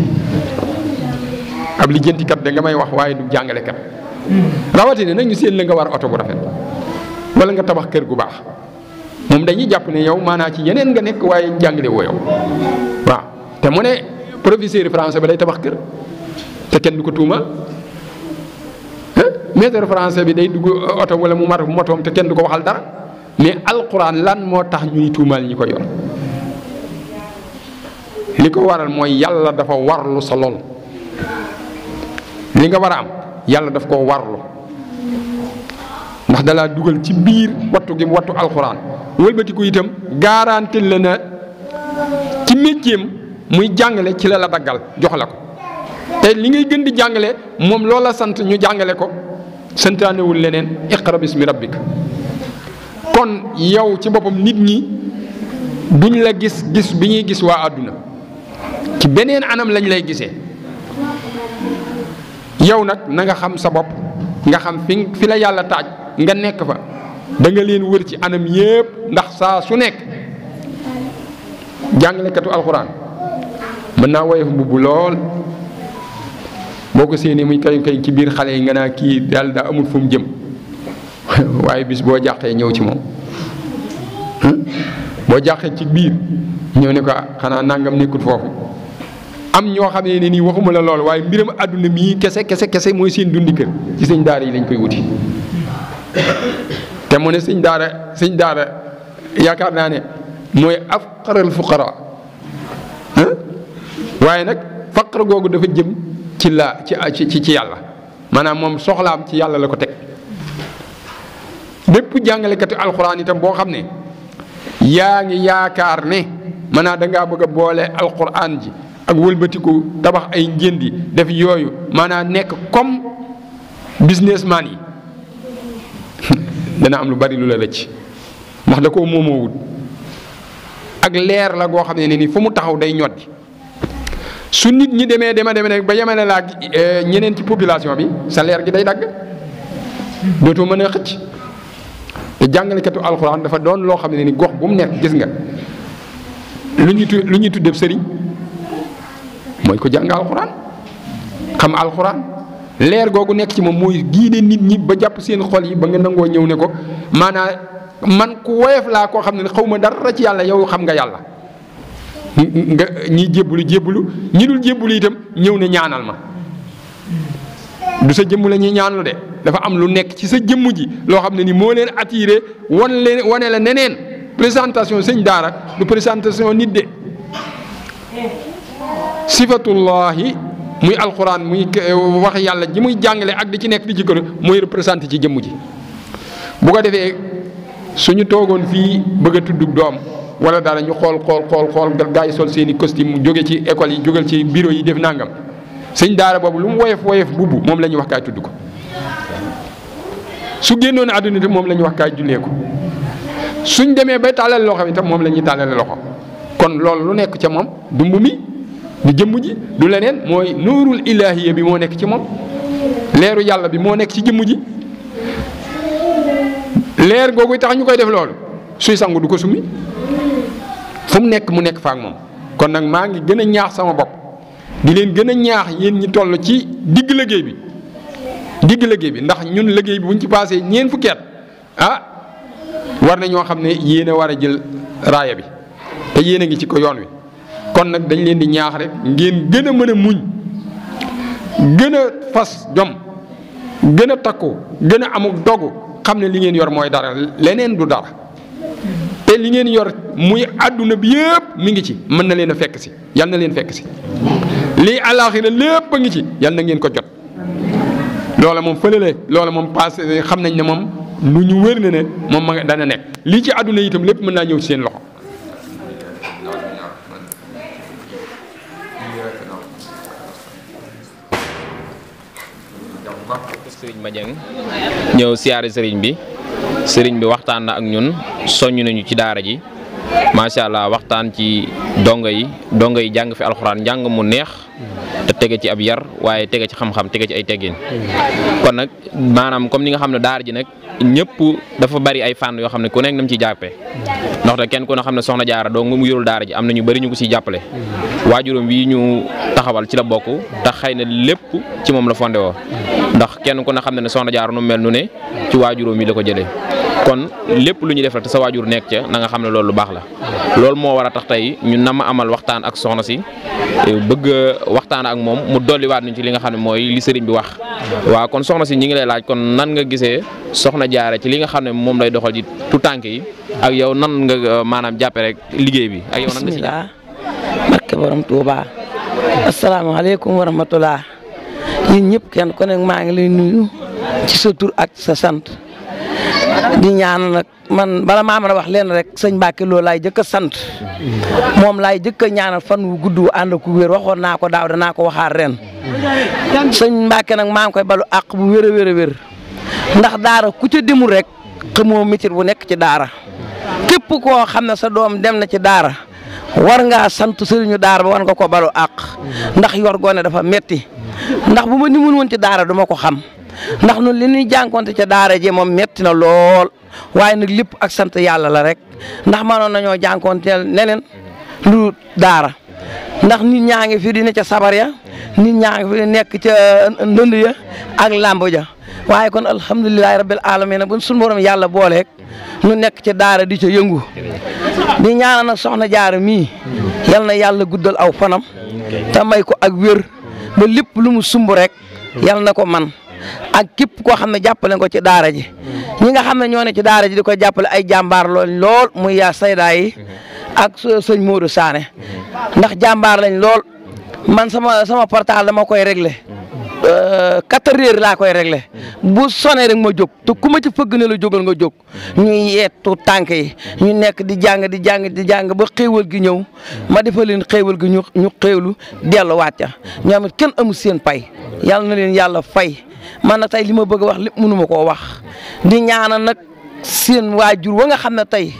ab lijjantikat da nga may wax waaye du jàngalekat rawatina nag ñu seen la nga war oto bu rafet wala nga tabax kër gu baax moom dañuy jàpp ne yow maanaa ci yeneen nga nekk waaye jàngale woo yow waaw te mu ne professeur français ba day tabax kër te kenn du ko tuuma maître français bi day dugg oto wala mu mar motoom te kenn du ko waxal dara mais alquran lan moo tax ñuy tuumaal ñi ko yor li ko waral mooy yàlla dafa warlu sa lool li nga war a am yàlla daf koo warlu ndax dalaa dugal ci biir wattu gi wattu alxuraan wëlbati ko itam garanti la na ci métier muy jàngale ci la daggal jox la ko te li ngay gën di jàngale moom loola sant ñu jàngale ko santaanewul leneen iqra bismi rabbik kon yow ci boppam nit ñi duñ la gis bi ñuy gis waa àdduna ci beneen anam lañ lay gisee yow nag na nga xam sa bopp nga xam fi la yàlla taaj nga nekk fa da nga leen wër ci anam yépp ndax saa su nekk jàngalekatu alxuraan mën naa woyof mbubb lool boo ko séenee muy kay ci biir xale yi nga naa kii daal daa amul fu mu jëm waaye bis boo jàqee ñëw ci moom boo jàqee ci biir ñëw ne ko xanaa nangam nekkul foofu am ñoo xam ne nii waxuma la lool waaye mbiram àdduna mii kese mooy seen dundi kër ci sëñ daara yi lañ koy wuti te mu ne sëñ daara yaakaar naa ne mooy afqaral fuqara waaye nag faqar googu dafa jëm ci yàlla maanaam moom soxlaam ci yàlla la ko teg bépp jàngalekati alxuraan itam boo xam ne yaa ngi yaakaar ne maanaam dangaa bëgg a boole alxuraan ji ak wëlbatiku tabax ay njëndi def yooyu maanaam nekk comme businessman yi dana am lu bari lu la rëcc ndax da koo moomoowut ak leer la goo xam ne ni fu mu taxaw day ñoddi su nit ñi demee ba yemale laa ñeneen ci population bi sa leer gi day dagg dootoo mën a xëcc. te jàngalekatu alxuraan dafa doon loo xam ne ni gox bu mu nekk gis nga lu ñuy tuddee sëriñ mooy ko jàng alxuraan xam alxuraan leer googu nekk ci moom mooy giide nit ñi ba jàpp seen xol yi ba nga nangoo ñëw ne ko maanaam man ku woyof laa koo xam ne xaw ma dara ci yàlla yow xam nga yàlla nga ñi jébbalu ñi dul jébbalu itam ñëw ne ñaanal ma du sa jëmm la ñuy ñaanlu de dafa am lu nekk ci sa jëmm ji loo xam ne ni moo leen attiré wane la neneen présentation sëñ daara du présentation nit de sifatullahi muy alxuraan muy wax yàlla ji muy jàngale ak di ci nekk di ci gën mooy représenté ci jëmm ji bu ko defee suñu toogoon fii bëgg a tudd doom wala dara ñu xool gaa yi sol seen i costume mu jóge ci école yi jógal ci bureau yi def nangam sëñ daara boobu lu mu woyof bubbu moom la ñuy wax kaay tudd ko su génnoon àdduna te moom la ñuy wax kaay jullee ko suñ demee bay tàllale loxo itam moom la ñuy tàllale loxo kon loolu lu nekk ca moom du mbu mi du jëmm ji du leneen mooy nuurul ilaahiya bi moo nekk ci moom leeru yàlla bi moo nekk ci jëmm ji leer googu tax ñu koy def loolu suy sangu du ko summi fu mu nekk fa ak moom kon nag maa ngi gën a ñaax sama bopp di leen gën a ñaax yéen ñi toll ci digg liggéey bi ndax ñun liggéey bi buñ ci passé ñeen fukki at war na ñoo xam ne yéen a war a jël raaya bi te yéen a ngi ci ko yoon wi kon nag dañ leen di ñaax rek ngeen gën a mën a muñ gën a fas jom gën a takku gën a amuk dogu xam ne li ngeen yor mooy dara leneen du dara te li ngeen yor muy àdduna bi yëpp mi ngi ci mën na leen a fekk si yal na leen fekk si lii àllaaxira lépp a ngi ci yal na ngeen ko jot loola moom fëlale loola moom passé xam nañ ne moom lu ñu wér ne moom ma nga dana nekk lii ci àdduna itam lépp mën naa ñëw ci seen loxo. sëriñ Madieng ñëw siyaare sëriñ bi waxtaan na ak ñun soññ nañu ci daara ji macha allah waxtaan ci dongo yi jàng fi alxuraan njàng mu neex te tege ci ab yar waaye tege ci xam-xam tege ci ay teggin kon nag maanaam comme ni nga xam ne daara ji nag ñëpp dafa bari ay fànn yoo xam ne ku nekk nam ciy jàppee ndaxte kenn ku ne xam ne soxna jaara doo nga mu yorul daara ji am na ñu bari ñu ko siy jàppale waajuram bii ñu taxawal ci la bokk te xëy na lépp ci moom la fondé woo ndax kenn ku ne xam ne soxna jaara nu mel nu ne ci waajuram yi la ko jëlee kon lépp lu ñuy def rek te sa waajur nekk ca na nga xam ne loolu lu baax la loolu moo war a tax tey ñu nama amal waxtaan ak soxna si bëgg waxtaan ak moom mu dolliwaat ñu ci li nga xam ne mooy li sëriñ bi wax waaw kon soxna si ñi ngi lay laaj kon nan nga gisee soxna jaara ci li nga xam ne moom lay doxal ci tu tànk yi ak yow nan nga maanaam jàppe rek liggéey bi ak yow nan nga si jàpp barke borom Tuuba asalaamaaleykum wa rahmatullah yéen ñëpp kenn ku nekk maa ngi lay nuyu ci sa tur ak sa sant di ñaan nag man bala maa mën a wax leen rek sëñ Mbacke Lo laay jëkk a sant moom laay jëkk a ñaanal fan wu gudd wu ànd ku wér waxoon naa ko daaw danaa ko waxaat ren sëñ Mbacke nag maa ngi koy balu àq bu wér a wér ndax daara ku ca demul rek xamoo métier bu nekk ci daara képp koo xam ne sa doom dem na ci daara war ngaa sant sëriñu daara ba war nga ko balu àq ndax yor gone dafa metti ndax bu ma nimul woon ci daara duma ko xam ndax ñun li ñuy jànkonte ca daara ji moom metti na lool waaye nag lépp ak sant yàlla la rek ndax mënoon nañoo jànkonteel neneen lu daara ndax nit ñaa ngi fi di ne ca sabar ya nit ñaa ngi fi di nekk ca ndënd ya ak làmb ja waaye kon alhamdulilahi rabbil alamin bu suñu borom yàlla booleeg ñu nekk ca daara di ca yëngu di ñaanal nag soxna jaara mii yal na yàlla guddal aw fanam te may ko ak wér ba lépp lu mu sumb rek yal na ko man ak képp koo xam ne jàppale ko ci daara ji ñi nga xam ne ñoo ne ci daara ji di ko jàppale ay jàmbaar lool muy yaa saydaa yi ak sëñ Modou Sané ndax jàmbaar lañ lool man sama portable dama koy réglé 4 heures laa koy réglé bu sonné rek ma jóg te ku ma ci fëgg ne la jógal nga jóg ñuy yeetu tànk yi ñu nekk di jàng ba xéewal gi ñëw ma defal leen xéewal gi ñu xéewlu delluwaat ca ñoom it kenn amul seen pay yàlla na leen yàlla fay man nag tey li ma bëgg a wax lépp mënu ma koo wax di ñaanal nag seen waajur wa nga xam ne tey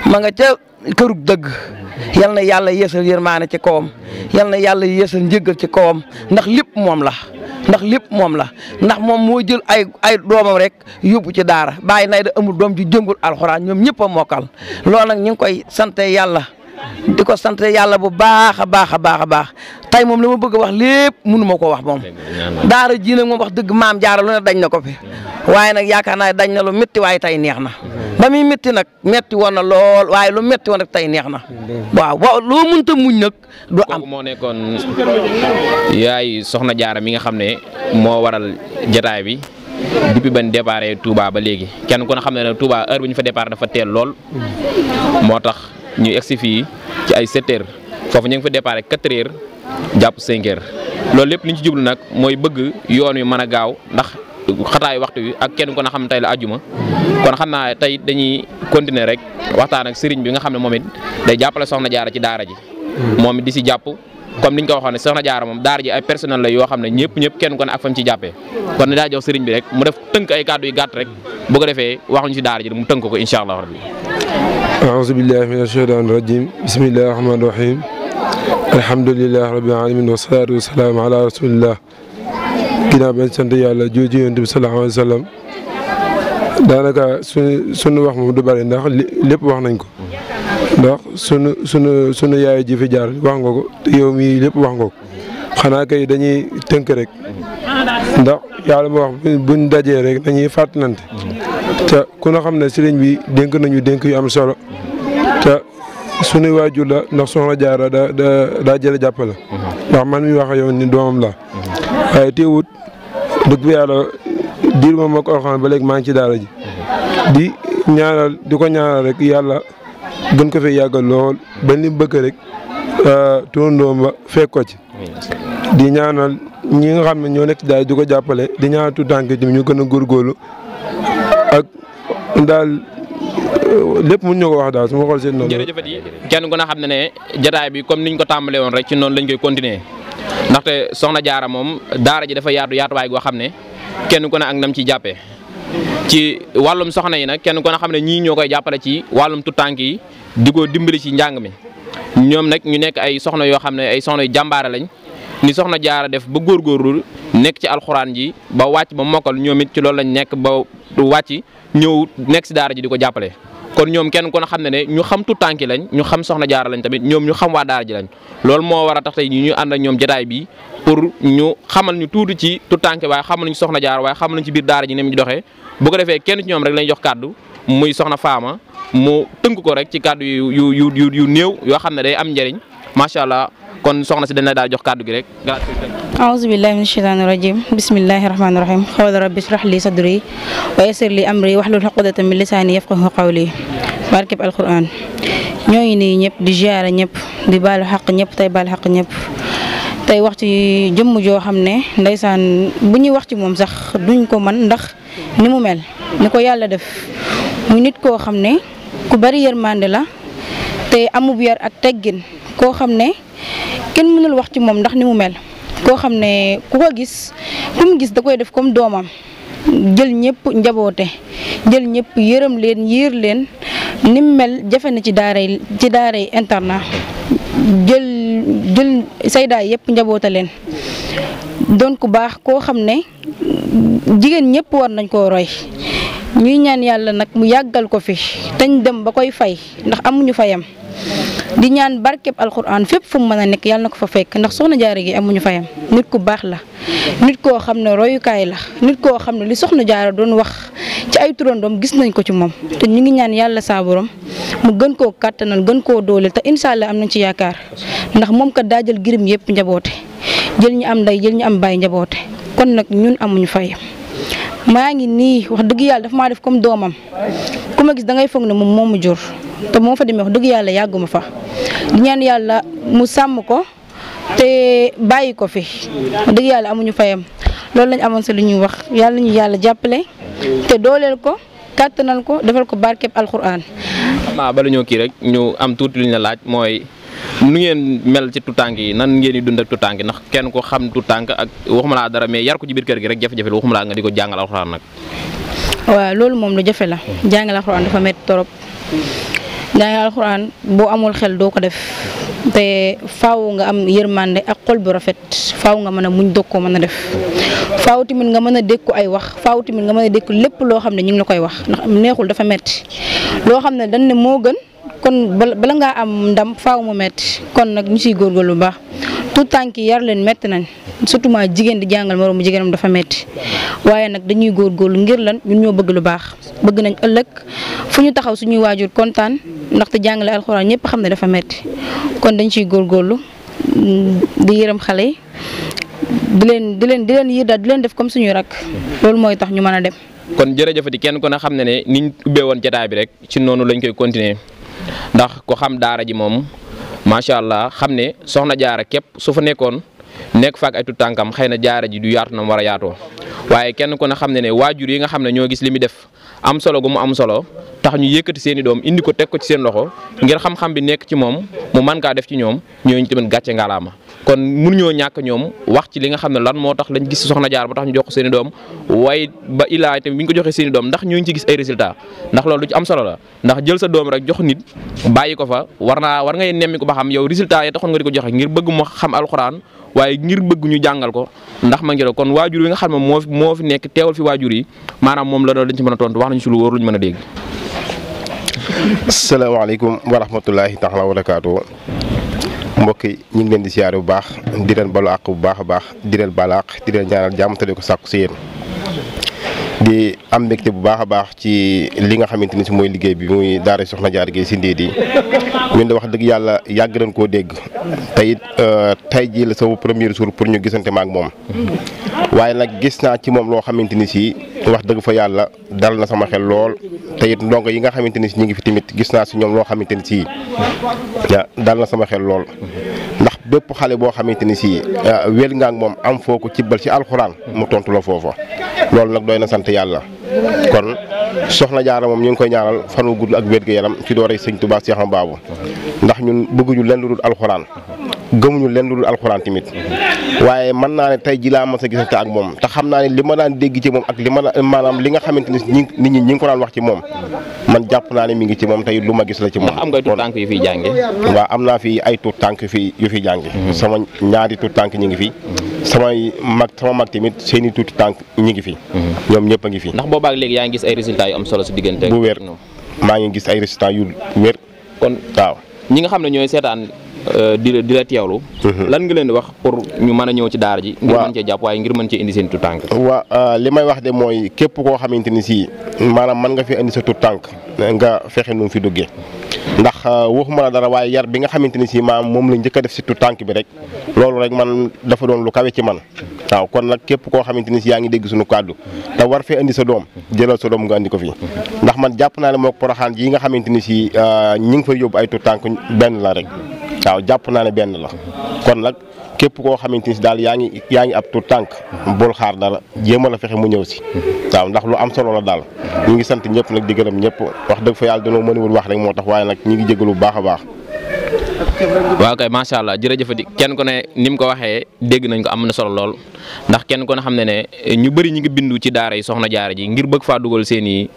ma nga ca kërug dëgg yal na yàlla yeesal yërmaane ci kawam yal na yàlla yeesal njëggal ci kawam ndax lépp moom la ndax moom moo jël ay doomam rek yóbbu ci daara bàyyi nay da amul doom ju jëngul alxuraan ñoom ñëpp a mokkal loolu nag ñu ngi koy sante yàlla di ko sant yàlla bu baax a baax tey moom la ma bëgg a wax lépp mënu ma ko wax moom daara ji nag moom wax dëgg maam jaara lu ne dañ na ko fi waaye nag yaakaar naa dañ na lu métti waaye tey neex na ba muy métti nag métti woon na lool waaye lu métti woon rek tey neex na waaw loo mënta muñ nag du am. moo nekkoon yaay soxna jaara mi nga xam ne moo waral jotaay bi depuis ban départ Touba ba léegi kenn ku ne xam ne Touba heure bi ñu fa départ dafa teel lool moo tax ñu egsi fii ci ay 7 heures foofu ñu ngi fa départ 4 heures jàpp 5 heures loolu lépp li ñu ci jublu nag mooy bëgg yoon wi mën a gaaw ndax xataayu waxtu wi ak kenn ku ne xam ne tey la àjjuma kon xam naa tey dañuy continuer rek waxtaan ak sëriñ bi nga xam ne moom it day jàppale soxna jaara ci daara ji moom it di si jàpp comme niñ ko waxoon ne soxna jaara moom daara ji ay personnel la yoo xam ne ñëpp kenn ku ne ak fam ci jàppee kon ne daa jox sëriñ bi rek mu def tënk ay kàddu yu gàtt rek bu ko defee waxuñu si daara ji mu tënk ko incha allah rabbi أعوذ بالله من الشيطان الرجيم بسم الله الرحمن الرحيم الحمد لله رب العالمين والصلاة والسلام على رسول الله ginnaaw bañ sant yàlla jooju Yonent bi sallallahu alayhi wa sallam daanaka sunu wax moom du bari ndax lépp wax nañ ko ndax sunu yaay ji fi jaar wax nga ko te yow mii lépp wax nga ko xanaa kay dañuy tënk rek ndax yàlla moo wax buñ dajee rek dañuy fàttalante te ku na xam ne sëriñ bi dénk nañu dénk yu am solo te suñu waajur la ndax soxna jaara daa jële jàppale ndax man mi wax yow ni doomam la waaye teewut dëgg bi yàlla diir moom ma ko xam ba léegi maa ngi ci daara ji di ko ñaanal rek yàlla gën ko fee yàggal lool ba li mu bëgg rek turandoom ba fekk ko ci di ñaanal ñi nga xam ne ñoo nekk daal di ko jàppale di ñaanal tout tànk ji ñu gën a góorgóorlu ak daal lépp mun ñu ko wax daal su ma xool seen noonu. jërëjëf kenn ku ne xam ne jotaay bi comme niñ ko tàmbalee woon rek ci noonu lañ koy continuer ndaxte soxna jaara moom daara ji dafa yaatuwaay goo xam ne kenn ku ne ak nam ci jàppee ci wàllum soxna yi nag kenn ku ne xam ne ñii ñoo koy jàppale ci wàllum tutànk yi di ko dimbali ci njàng mi ñoom nag ñu nekk ay soxna yoo xam ne ay soxna yu jàmbaare lañ ni soxna jaara def ba góorgóorlu nekk ci alxuraan ji ba wàcc ba mokkal ñoom it ci loolu lañ nekk ba wàcc ñëw nekk si daara ji di ko jàppale kon ñoom kenn ku ne xam ne ñu xam tutànki lañ ñu xam soxna jaara lañ tamit ñoom ñu xam waa daara ji lañ loolu moo war a tax tey ñu ànd ak ñoom jotaay bi pour ñu xamal ñu tuuti ci tutànki waaye xamal ñu soxna jaara waaye xamal ñu ci biir daara ji ni mu doxee bu ko defee kenn ci ñoom rek lañ jox kàddu muy soxna Faama mu tënk ko rek ci kàddu yu néew yoo xam ne day am njëriñ macha allah kon soxna si dañ la daal jox kàddu gi rek. aouzu billahi min shaytaani rajim bismillahi rahmaani rahim xawla rabbi shrah li sadri wa yassir li amri wahlul uqdatan min lisaani yafqahu qawli barkeb alquran ñoo ngi nii ñëpp di ziyaara ñëpp di baalu xaq ñëpp tey baalu xaq ñëpp tey wax ci jëmm joo xam ne ndeysaan bu ñuy wax ci moom sax duñ ko mën ndax ni mu mel ni ko yàlla def muy nit koo xam ne ku bari yërmande la te amub yar ak teggin koo xam ne kenn mënul wax ci moom ndax ni mu mel koo xam ne ku ko gis ku mu gis da koy def comme doomam jël ñëpp njaboote jël ñëpp yërëm leen yiir leen ni mu mel jafe na ci daaray internat jël saydaay yëpp njaboote leen doon ku baax koo xam ne jigéen ñëpp war nañ koo roy ñuy ñaan yàlla nag mu yàggal ko fi tañ dem ba koy fay ndax amuñu fayam di ñaan barkeb alxuraan fépp fu mu mën a nekk yàlla na ko fa fekk ndax soxna jaara gi amuñu fayam nit ku baax la nit koo xam ne royukaay la nit koo xam ne li soxna jaara doon wax ci ay turandoom gis nañ ko ci moom te ñu ngi ñaan yàlla saa borom mu gën koo kàttanal gën koo dooleel te incha allah am nañ ci yaakaar ndax moom kat daa jël girim yëpp njaboote jël ñu am ndey jël ñu am baay njaboote kon nag ñun amuñu fayam maa ngi nii wax dëgg yàlla dafa maa def comme doomam ku ma gis da ngay foog ne moom moo ma jur te moo fa demee wax dëgg yàlla yàgguma fa di ñaan yàlla mu sàmm ko te bàyyi ko fi wax dëgg yàlla amuñu fayam loolu lañ amoon sa li ñuy wax yàlla ñu yàlla jàppale te dooleel ko kàttanal ko defal ko barkeb alxuraan. xam naa bala ñoo kii rek ñu am tuuti lu ñu la laaj mooy nu ngeen mel ci tutànk yi nan ngeen di dund ak tutànk yi ndax kenn ko xam tutànk ak waxuma laa dara mais yar ko ci biir kër gi rek jafe-jafe la waxuma laa nga di ko jàngal alxuraan nag. waaw loolu moom lu jafe la jàngal alxuraan dafa métti torop jàng alxuraan boo amul xel doo ko def te faaw nga am yërmande ak xol bu rafet faaw nga mën a muñ doog koo mën a def faaw tamit nga mën a dékku ay wax faaw tamit nga mën a dékku lépp loo xam ne ñu ngi la koy wax ndax neexul dafa metti loo xam ne dañ ne moo gën kon bala ngaa am ndam faaw mu metti kon nag ñu siy góorgóorlu bu baax tout tànk yi yar leen metti nañ surtout ma jigéen di jàngal moroomu jigéenam dafa metti waaye nag dañuy góorgóorlu ngir lan ñun ñoo bëgg lu baax bëgg nañ ëllëg fu ñu taxaw suñuy waajur kontaan ndaxte jàngale alxuraan ñëpp xam ne dafa metti kon dañ ciy góorgóorlu di yërëm xale yi di leen yër daal di leen def comme suñuy rak loolu mooy tax ñu mën a dem. kon jërëjëfati kenn ku ne xam ne niñ ubbee woon jotaay bi rek ci noonu lañ koy continuer ndax ko xam daara ji moom macha allah xam ne soxna jaara képp su fa nekkoon nekk faak ay tuttànkam xëy na jaara ji du yaatu na mu war a yaatoo waaye kenn ku ne xam ne waajur yi nga xam ne ñoo gis li muy def am solo gu mu am solo tax ñu yëkkati seen i doom indi ko teg ko ci seen loxo ngir xam-xam bi nekk ci moom mu mën kaa def ci ñoom ñooñu tamit gàcce ngalaama kon mënuñoo ñàkk ñoom wax ci li nga xam ne lan moo tax lañ gis soxna jaar ba tax ñu jox ko seen i doom waaye ba ilaa tamit bi ñu ko joxee seen i doom ndax ñoo ngi ci gis ay résultats ndax loolu lu ci am solo la ndax jël sa doom rek jox nit bàyyi ko fa war ngay nemmi ko ba xam yow résultats yi taxoon nga di ko joxe ngir bëgg mu xam alxuraan waaye ngir bëgg ñu jàngal ko ndax ma ngi kon waajur yi nga xam ne moo fi nekk teewal fi waajur yi maanaam moom la doon dañ ci mën a tontu wax nañu si lu wóor lu ñu mën a dégg. asalaamaaleykum wa rahmatulahi taala wa barakaatu mbokk yi ñu ngi leen di siyaare bu baax di leen balu àq bu baax a baax di leen balu àq di leen ñaanal jàmm te di ko sàkku si yéen di am mbégte bu baax a baax ci li nga xamante ni si mooy liggéey bi muy daara Soxna Diarra Gaye si Ndindi ñun de wax dëgg yàlla yàgg nañ koo dégg te it tey jii la sama premier jour pour ñu gisante ma ak moom waaye nag gis naa ci moom loo xamante ni si wax dëgg fa yàlla dal na sama xel lool te it ndongo yi nga xamante ni si ñu ngi fi tamit gis naa si ñoom loo xamante ni si dal na sama xel lool ndax bépp xale boo xamante ni si wér nga ak moom am foo ko cibbal ci alxuraan mu tontu la foofa loolu nag doy na sant yàlla kon Soxna Diarra moom ñu ngi koy ñaanal fan wu gudd ak wér gu yaram ci doore Sëñ Tuubaa Seex Baabu ndax ñun bëgguñu lenn lu dul alxuraan gëmuñu lenn lu dul alxuraan tamit waaye mën naa ne tey ji laa mës a gisante ak moom te xam naa ne li ma daan dégg ci moom ak li ma maanaam li nga xamante ni nit ñi ñi ngi ko daan wax ci moom man jàpp naa ne mi ngi ci moom tey lu ma gis la ci moom. am ngay tuut tànk yu fiy jànge. waaw am naa fi ay tuut tànk yu fiy jànge. sama ñaari tuut tànk ñi ngi fi. sama mag tamit seen i tuuti tànk ñi ngi fi. ñoom ñëpp a ngi fi. ndax boobaag léegi yaa ngi gis ay résultats yu am solo si diggante. bu wér maa ngi gis ay résultats yu wér. kon waaw ñi nga xam ne ñooy seetaan di la teewlu. lan nga leen di wax pour ñu mën a ñëw ci daara ji. ngir mën cee jàpp waaye ngir mën cee indi seen tuut tànk. waaw li may wax de mooy képp koo xamante ni si maanaam mën nga fi indi sa tuut tànk nga fexe nu mu fi duggee ndax waxuma la dara waaye yar bi nga xamante ni si maanaam moom la njëkk a def si tuut tànk bi rek loolu rek man dafa doon lu kawe ci man waaw kon nag képp koo xamante ni si yaa ngi dégg suñu kàddu te war fee indi sa doom jëlal sa doom nga indi ko fi ndax man jàpp naa ne mook Poroxaan yi nga xamante ni si ñi ngi fay yóbbu ay tuut tànk benn la rek waaw jàpp naa ne benn la kon nag képp koo xamante ni si daal yaa ngi ab tuut tànk bul xaar dara jéem a la fexe mu ñëw si waaw ndax lu am solo la daal ñu ngi sant ñëpp nag di gërëm ñëpp wax dëgg fa yàlla dañoo mënewul wax rek moo tax waaye nag ñu ngi jégalu bu baax a baax. waaw kay macha allah jërëjëfati kenn ku ne ni mu ko waxee dégg nañ ko am na solo lool ndax kenn ku ne xam ne ñu bëri ñu ngi bindu ci daara yi Soxna Diarra ji ngir bëgg faa dugal seen i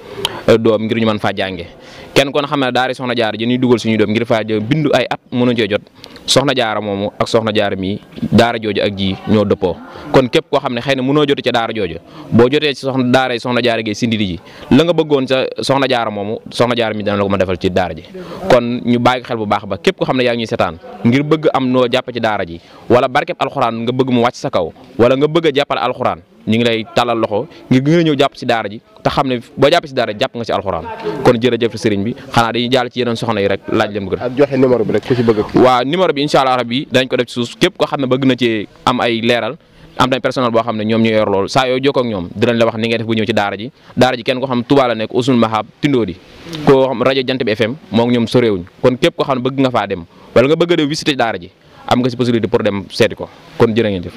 doom ngir ñu mën faa jànge kenn ku ne xam ne daara yi Soxna Diarra ji ñuy dugal suñuy doom ngir faa bindu ay at mënuñ cee jot Soxna Diarra moomu ak Soxna Diarra mii daara jooju ak ji ñoo dëppoo kon képp koo xam ne xëy na mënoo jote ca daara jooju boo jotee ci daara yi Soxna Diarra Gaye si Ndindi ji la nga bëggoon sa Soxna Diarra moomu Soxna Diarra mi dana la ko ma defal ci daara ji kon ñu bàyyi xel bu baax ba képp koo xam ne yaa ngi ñuy setaan ngir bëgg am noo jàpp ci daara ji wala barkeb alxuraan nga bëgg mu wàcc sa kaw wala nga bëgg a jàppale alxuraan ñu ngi lay talal loxo ngir gën a ñëw jàpp ci daara ji te xam ne boo jàppee ci daara ji jàpp nga ci alxuraan kon jërëjëf sëriñ bi xanaa dañuy jàll ci yeneen soxna yi rek laaj leen bëgg ak joxe numéro bi rek ku ci bëgg waaw numéro bi incha allah rabbi dañ ko def ci suuf képp koo xam ne bëgg na ci am ay leeral am nañ personnel boo xam ne ñoom ñoo yor loolu saa yoo jokkoo ak ñoom dinañ la wax ni ngay def bu ñëw ci daara ji kenn ko xam Touba la nekk Ousseynou Mahab Tindodi koo xam rajo Jant bi FM moo ngi ñoom soréewuñ kon képp koo xam ne bëgg nga faa dem wala nga bëgg a dem visiter daara ji am nga ci possibilité pour dem seeti ko kon jërë ngeen jëf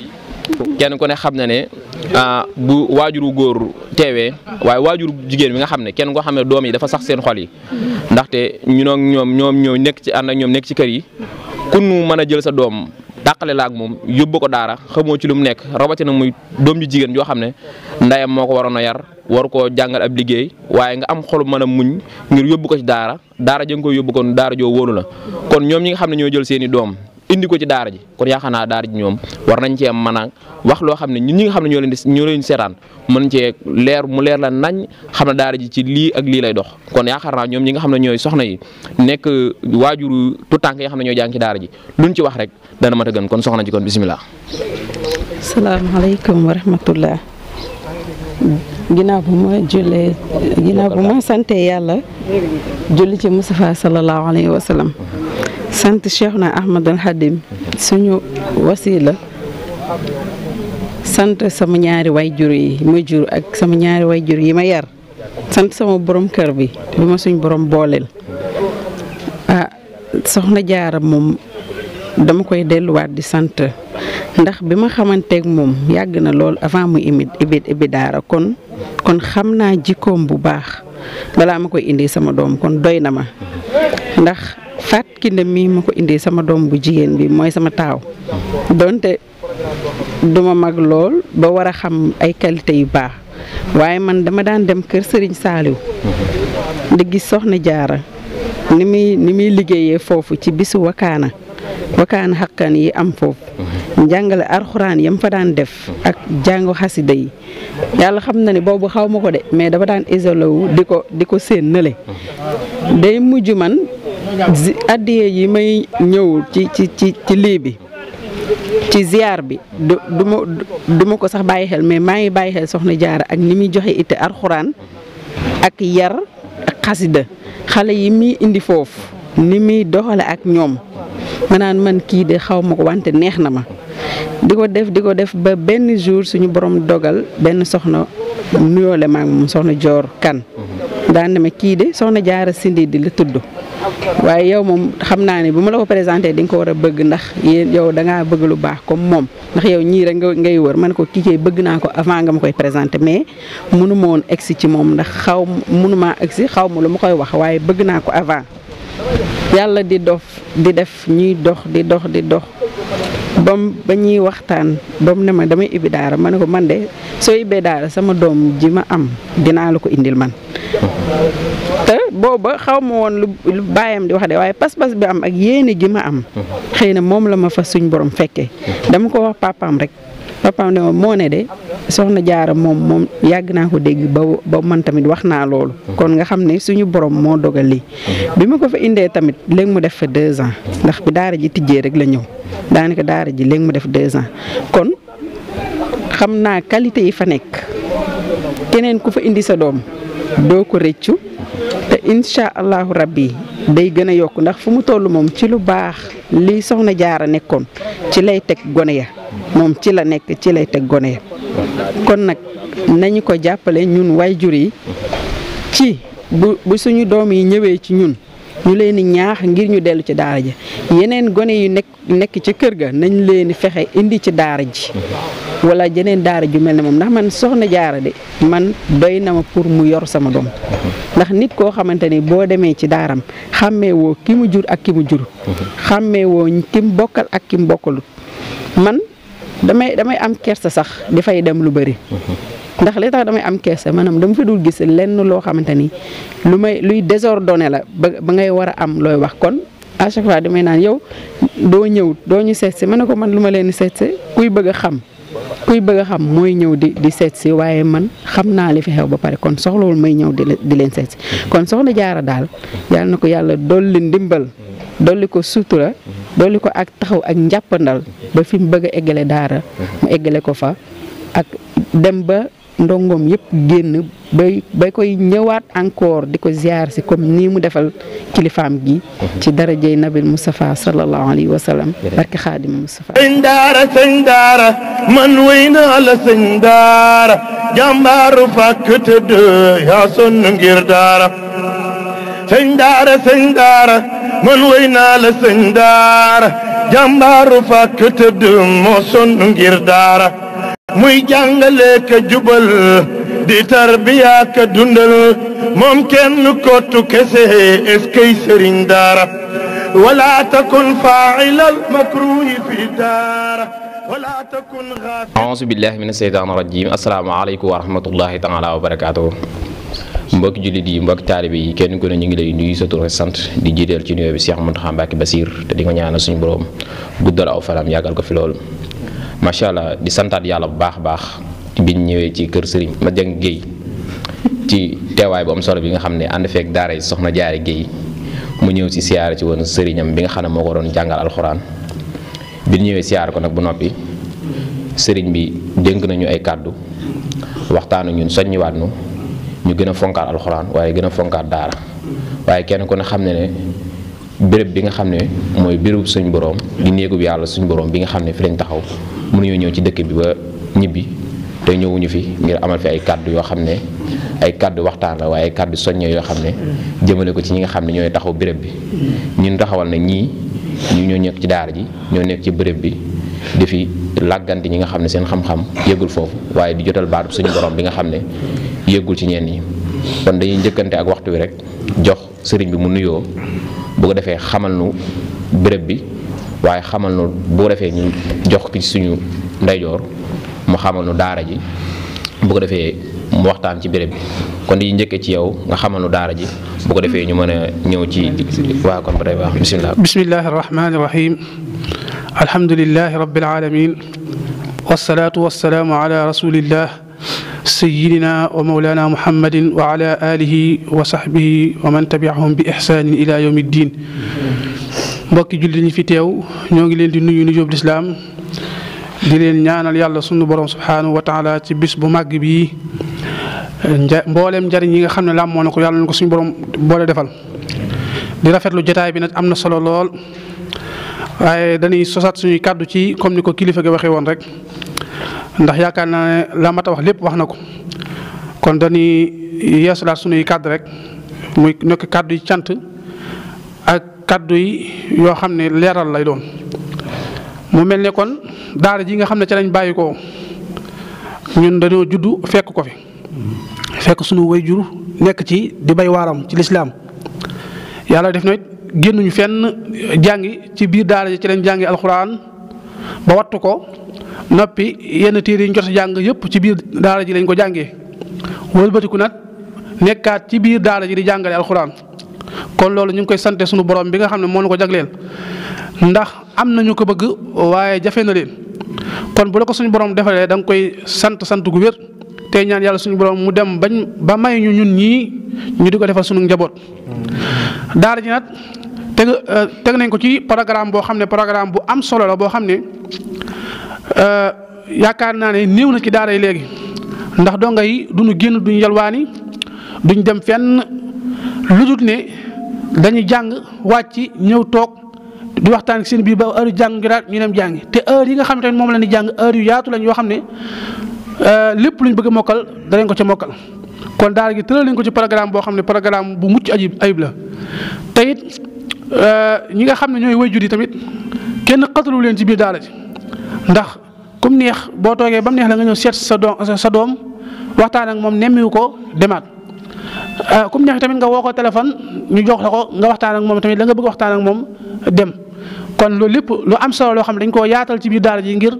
kenn ku ne xam na ne bu waajuru góor teewee waaye waajuru jigéen bi nga xam ne kenn koo xam ne doom yi dafa sax seen xol yi ndaxte ñun ak ñoom ñoo nekk ci ànd ak ñoom nekk ci kër yi ku nu mën a jël sa doom tàqale la ak moom yóbbu ko daara xamoo ci lu mu nekk rawatina muy doom ju jigéen joo xam ne ndayam moo ko waroon a yar war koo jàngal ab liggéey waaye nga am xolu mën a muñ ngir yóbbu ko ci daara ja nga koy yóbbu kon daara joo wóolu la kon ñoom ñi nga xam ne ñoo jël seeni doom indi ko ci daara ji kon yaakaar naa daara ji ñoom war nañ cee mën a wax loo xam ne ñun ñi nga xam ne ñoo leen seetaan mën cee mu leer la nañ xam ne daara ji ci lii ak lii lay dox kon yaakaar naa ñoom ñi nga xam ne ñooy soxna yi nekk waajuru tu tànk yi nga xam ne ñooy jàng ci daara ji luñ ci wax rek dana mat a gën kon soxna ji kon bisimilah. salaamaaleykum wa rahmatullah. ginnaaw bu ma sante yàlla julli ci Mustafa sallallahu alayhi wa sallam sant Cheikhna Ahmadul Khadim suñu wasila sant sama ñaari wayjur yi ma jur ak sama ñaari wayjur yi ma yar sant sama borom kër bi ma suñ borom booleel soxna Jaara moom dama koy delluwaat di sant ndax bi ma xamanteeg moom yàgg na lool avant mu ibi daara kon xam naa jikkoom bu baax balaa ma koy indi sama doom kon doy na ma ndax Faat Kinde mii ma ko indi sama doom bu jigéen bi mooy sama taaw donte duma mag lool ba war a xam ay qualité yu baax waaye man dama daan dem kër Serigne Saliou di gis soxna Jaara ni muy liggéeyee foofu ci bisu wakaana xakkan yi am foofu njàngale alxuraan yam fa daan def ak jàngu xasida yi yàlla xam na ne boobu xaw ma ko de mais dafa daan isolé wu di ko seen nële day mujj man addiye yi may ñëw ci lii bi ci ziar bi du ma ko sax bàyyi xel mais maa ngi bàyyi xel soxna Jaara ak ni muy joxe itte alxuraan ak yar ak xasida xale yi muy indi foofu ni muy doxale ak ñoom ma naan man kii de xaw ma ko wante neex na ma di ko def ba benn jour suñu borom dogal benn soxna nuyoole maag moom soxna Joor Kan daan ne ma kii de soxna Jaara Sindi di la tudd waaye yow moom xam naa ne bu ma la ko présenté di nga ko war a bëgg ndax yow dangaa bëgg lu baax comme moom ndax yow ñii rek ngay wër man ko kii kay bëgg naa ko avant nga ma koy présenté mais mënu ma woon egsi ci moom ndax mënumaa egsi xaw ma lu ma koy wax waaye bëgg naa ko avant yàlla di def ñuy dox ba ñuy waxtaan ba mu ne ma damay ibbi daara ma ne ko man de soo ibbee daara sama doom ji ma am dinaa la ko indil man te booba xaw ma woon lu baayam di wax de waaye pas-pas bi am ak yéene gi ma am xëy na moom la ma fa suñ borom fekkee dama ko wax papaam rek papaam ne moo ne de soxna Jaara moom yàgg naa ko dégg ba man tamit wax naa loolu kon nga xam ne suñu borom moo dogal lii bi ma ko fa indee tamit léegi mu def fa 2 ans ndax bi daara ji tijjee rek la ñëw daanaka daara ji léegi mu def 2 ans kon xam naa qualité yi fa nekk keneen ku fa indi sa doom doo ko rëccu te incha allahu rabbi day gën a yokk ndax fu mu toll moom ci lu baax li soxna Jaara nekkoon ci lay teg gone ya moom ci la nekk ci lay teg gone ya kon nag nañu ko jàppale ñun waajur yi ci bu suñu doom yi ñëwee ci ñun ñu leen di ñaax ngir ñu dellu ci daara ji yeneen gone yu nekk ci kër ga nañ leen di fexe indi ci daara ji wala jeneen daara ju mel ne moom ndax man soxna Jaara de man doy na ma pour mu yor sama doom ndax nit koo xamante ni boo demee ci daaram xàmmee woo ki mu jur ak ki mu jur xàmmee woo ki mu bokkal ak ki mu bokkalut man damay am kersa sax di fay dem lu bëri ndax li tax damay am kersa maanaam dama fa dul gis lenn loo xamante ni luy désordonné la ba ngay war a am looy wax kon à chaque fois damay naan yow doo ñu seet si ma ne ko man lu ma leen di seet si kuy bëgg a xam mooy ñëw di seet si waaye man xam naa li fi xew ba pare kon soxlawul may ñëw di leen seet si kon soxna Jaara daal yàlla na ko yàlla dolli ndimbal dolli ko sutura dolli ko ak taxaw ak njàppandal ba fi mu bëgg a eggale daara mu eggale ko fa ak dem ba ndongoom yëpp génn bay koy ñëwaat encore di ko ziar si comme nii mu defal kilifaam gi ci darajey nabil Mustafa sallallahu alayhi wa sallam barke Xaadim Mustafa sëñ daara man wéy naa la sëñ daara jàmbaaru fàkk tëdd yaa sonn ngir daara sëñ daara man wéy naa la sëñ daara jàmbaaru fàkk tëdd moo sonn ngir daara muy jàngale ka jubal di tarbiya ka dundal moom kenn kottu kese eskay sëriñ daara ولا تكن فاعل المكروه في دار ولا تكن غافل. أعوذ بالله من الشيطان الرجيم. السلام عليكم ورحمة الله تعالى وبركاته. mbokki jullit yi mbokki taalibe yi kenn ku ne ñu ngi lay nuyu sa tur ak sant di jiiteel ci nuyoo bi Cheikh Mountakha Mbacké Bassir te di ko ñaanal suñu borom guddal aw fanam yàggal ko fi loolu macha allah di santaat yàlla bu baax a baax biñ ñëwee ci kër Serigne Madiang Guèye ci teewaay bu am solo bi nga xam ne ànd feek daara yi soxna Jaare Guèye mu ñëw si siyaare ci woon sëriñam bi nga xam ne moo ko doon jàngal alxuraan bi ñëwee siyaare ko nag bu noppi sëriñ bi dénk nañu ay kàddu waxtaanu ñun soññiwaat nu ñu gën a fonkaat alxuraan waaye gën a fonkaat daara waaye kenn ku ne xam ne ne béréb bi nga xam ne mooy bérébu suñ borom di néegub yàlla suñ borom bi nga xam ne fi lañ taxaw mënuñoo ñëw ci dëkk bi ba ñibbi te ñëwuñu fi ngir amal fi ay kàddu yoo xam ne ay kàddu waxtaan la waaye ay kàddu soññee yoo xam ne jëmale ko ci ñi nga xam ne ñooy taxaw béréb bi ñun taxawal na ñii ñu ñoo nekk ci daara ji ñoo nekk ci béréb bi di fi làgganti ñi nga xam ne seen xam-xam yëggul foofu waaye di jotal baatu suñu borom bi nga xam ne yëggul ci ñenn ñi kon dañuy njëkkante ak waxtu wi rek jox sëriñ bi mu nuyoo bu ko defee xamal nu béréb bi waaye xamal nu bu ko defee ñu jox ki suñu ndeyjoor mu xamal nu daara ji bu ko defee mu waxtaan ci béréb bi kon di njëkkee ci yow nga xamal nu daara ji bu ko defee ñu mën a ñëw ci waa kon ba day wax bisimilah. bismillahi rahmaani rahim alhamdulilahi rabbil alamin wasalaatu wasalaamu ala rasulillah sayyidina wa mawlana muhammadin wa ala alihi wa sahbihi wa man tabiahum bi ihsanin ila yawmi ddin mbokki jullit ñi fi teew ñoo ngi leen di nuyu nuyoob lislaam di leen ñaanal yàlla sunu borom subhanahu wa taala ci bis bu màgg bi mbooleem njariñ yi nga xam ne làmmoo na ko yàlla na ko suñu borom boole defal di rafetlu jotaay bi nag am na solo lool waaye dañuy sosaat suñuy kàddu ci comme ni ko kilifa gi waxee woon rek ndax yaakaar naa ne la mat a wax lépp wax na ko kon dañuy yeesalaat suñuy kàddu rek muy nekk kàddu yi cant ak kàddu yi yoo xam ne leeral lay doon mu mel ne kon daara ji nga xam ne ca lañ bàyyi ko ñun dañoo juddu fekk ko fi fekk suñu waajur nekk ci di bay waaram ci lislaam yàlla def na it génnuñu fenn jàngi ci biir daara ji ci lañ jàngi alxuraan ba wattu ko noppi yenn téere yi ñu jot a jàng yëpp ci biir daara ji lañ ko jàngee wëlbatiku nag nekkaat ci biir daara ji di jàngale alxuraan kon loolu ñu ngi koy sante suñu borom bi nga xam ne moo na ko jagleel ndax am na ñu ko bëgg waaye jafe na leen kon bu la ko suñu borom defalee da nga koy sant gu wér tey ñaan yàlla suñu borom mu dem bañ ba may ñu ñun ñii ñu di ko defal suñu njaboot. daara ji nag teg nañ ko ci programme boo xam ne programme bu am solo la boo xam ne yaakaar naa ne néew na ci daara yi léegi ndax donga yi duñu génn duñu yalwaani duñ dem fenn lu dul ne dañuy jàng wàcc ñëw toog di waxtaan seen biir ba heure jàng jiraat ñu dem jàngi te heure yi nga xam ne tamit moom la ñuy jàng heure yu yaatu lañ yoo xam ne lépp luñ bëgg a mokkal danañ ko ca mokkal kon daara gi tëral nañ ko ci programme boo xam ne programme bu mucc ayib la te it ñi nga xam ne ñooy waajur yi tamit kenn xatalu leen ci biir daara ji ndax comme neex boo toogee ba mu neex la nga ñëw seet sa doom waxtaan ak moom nemmiwu ko demaat comme neex tamit nga woo ko téléphone ñu jox la ko nga waxtaan ak moom tamit la nga bëgg waxtaan ak moom dem kon loolu lépp lu am solo loo xam ne dañ koo yaatal ci biir daara ji ngir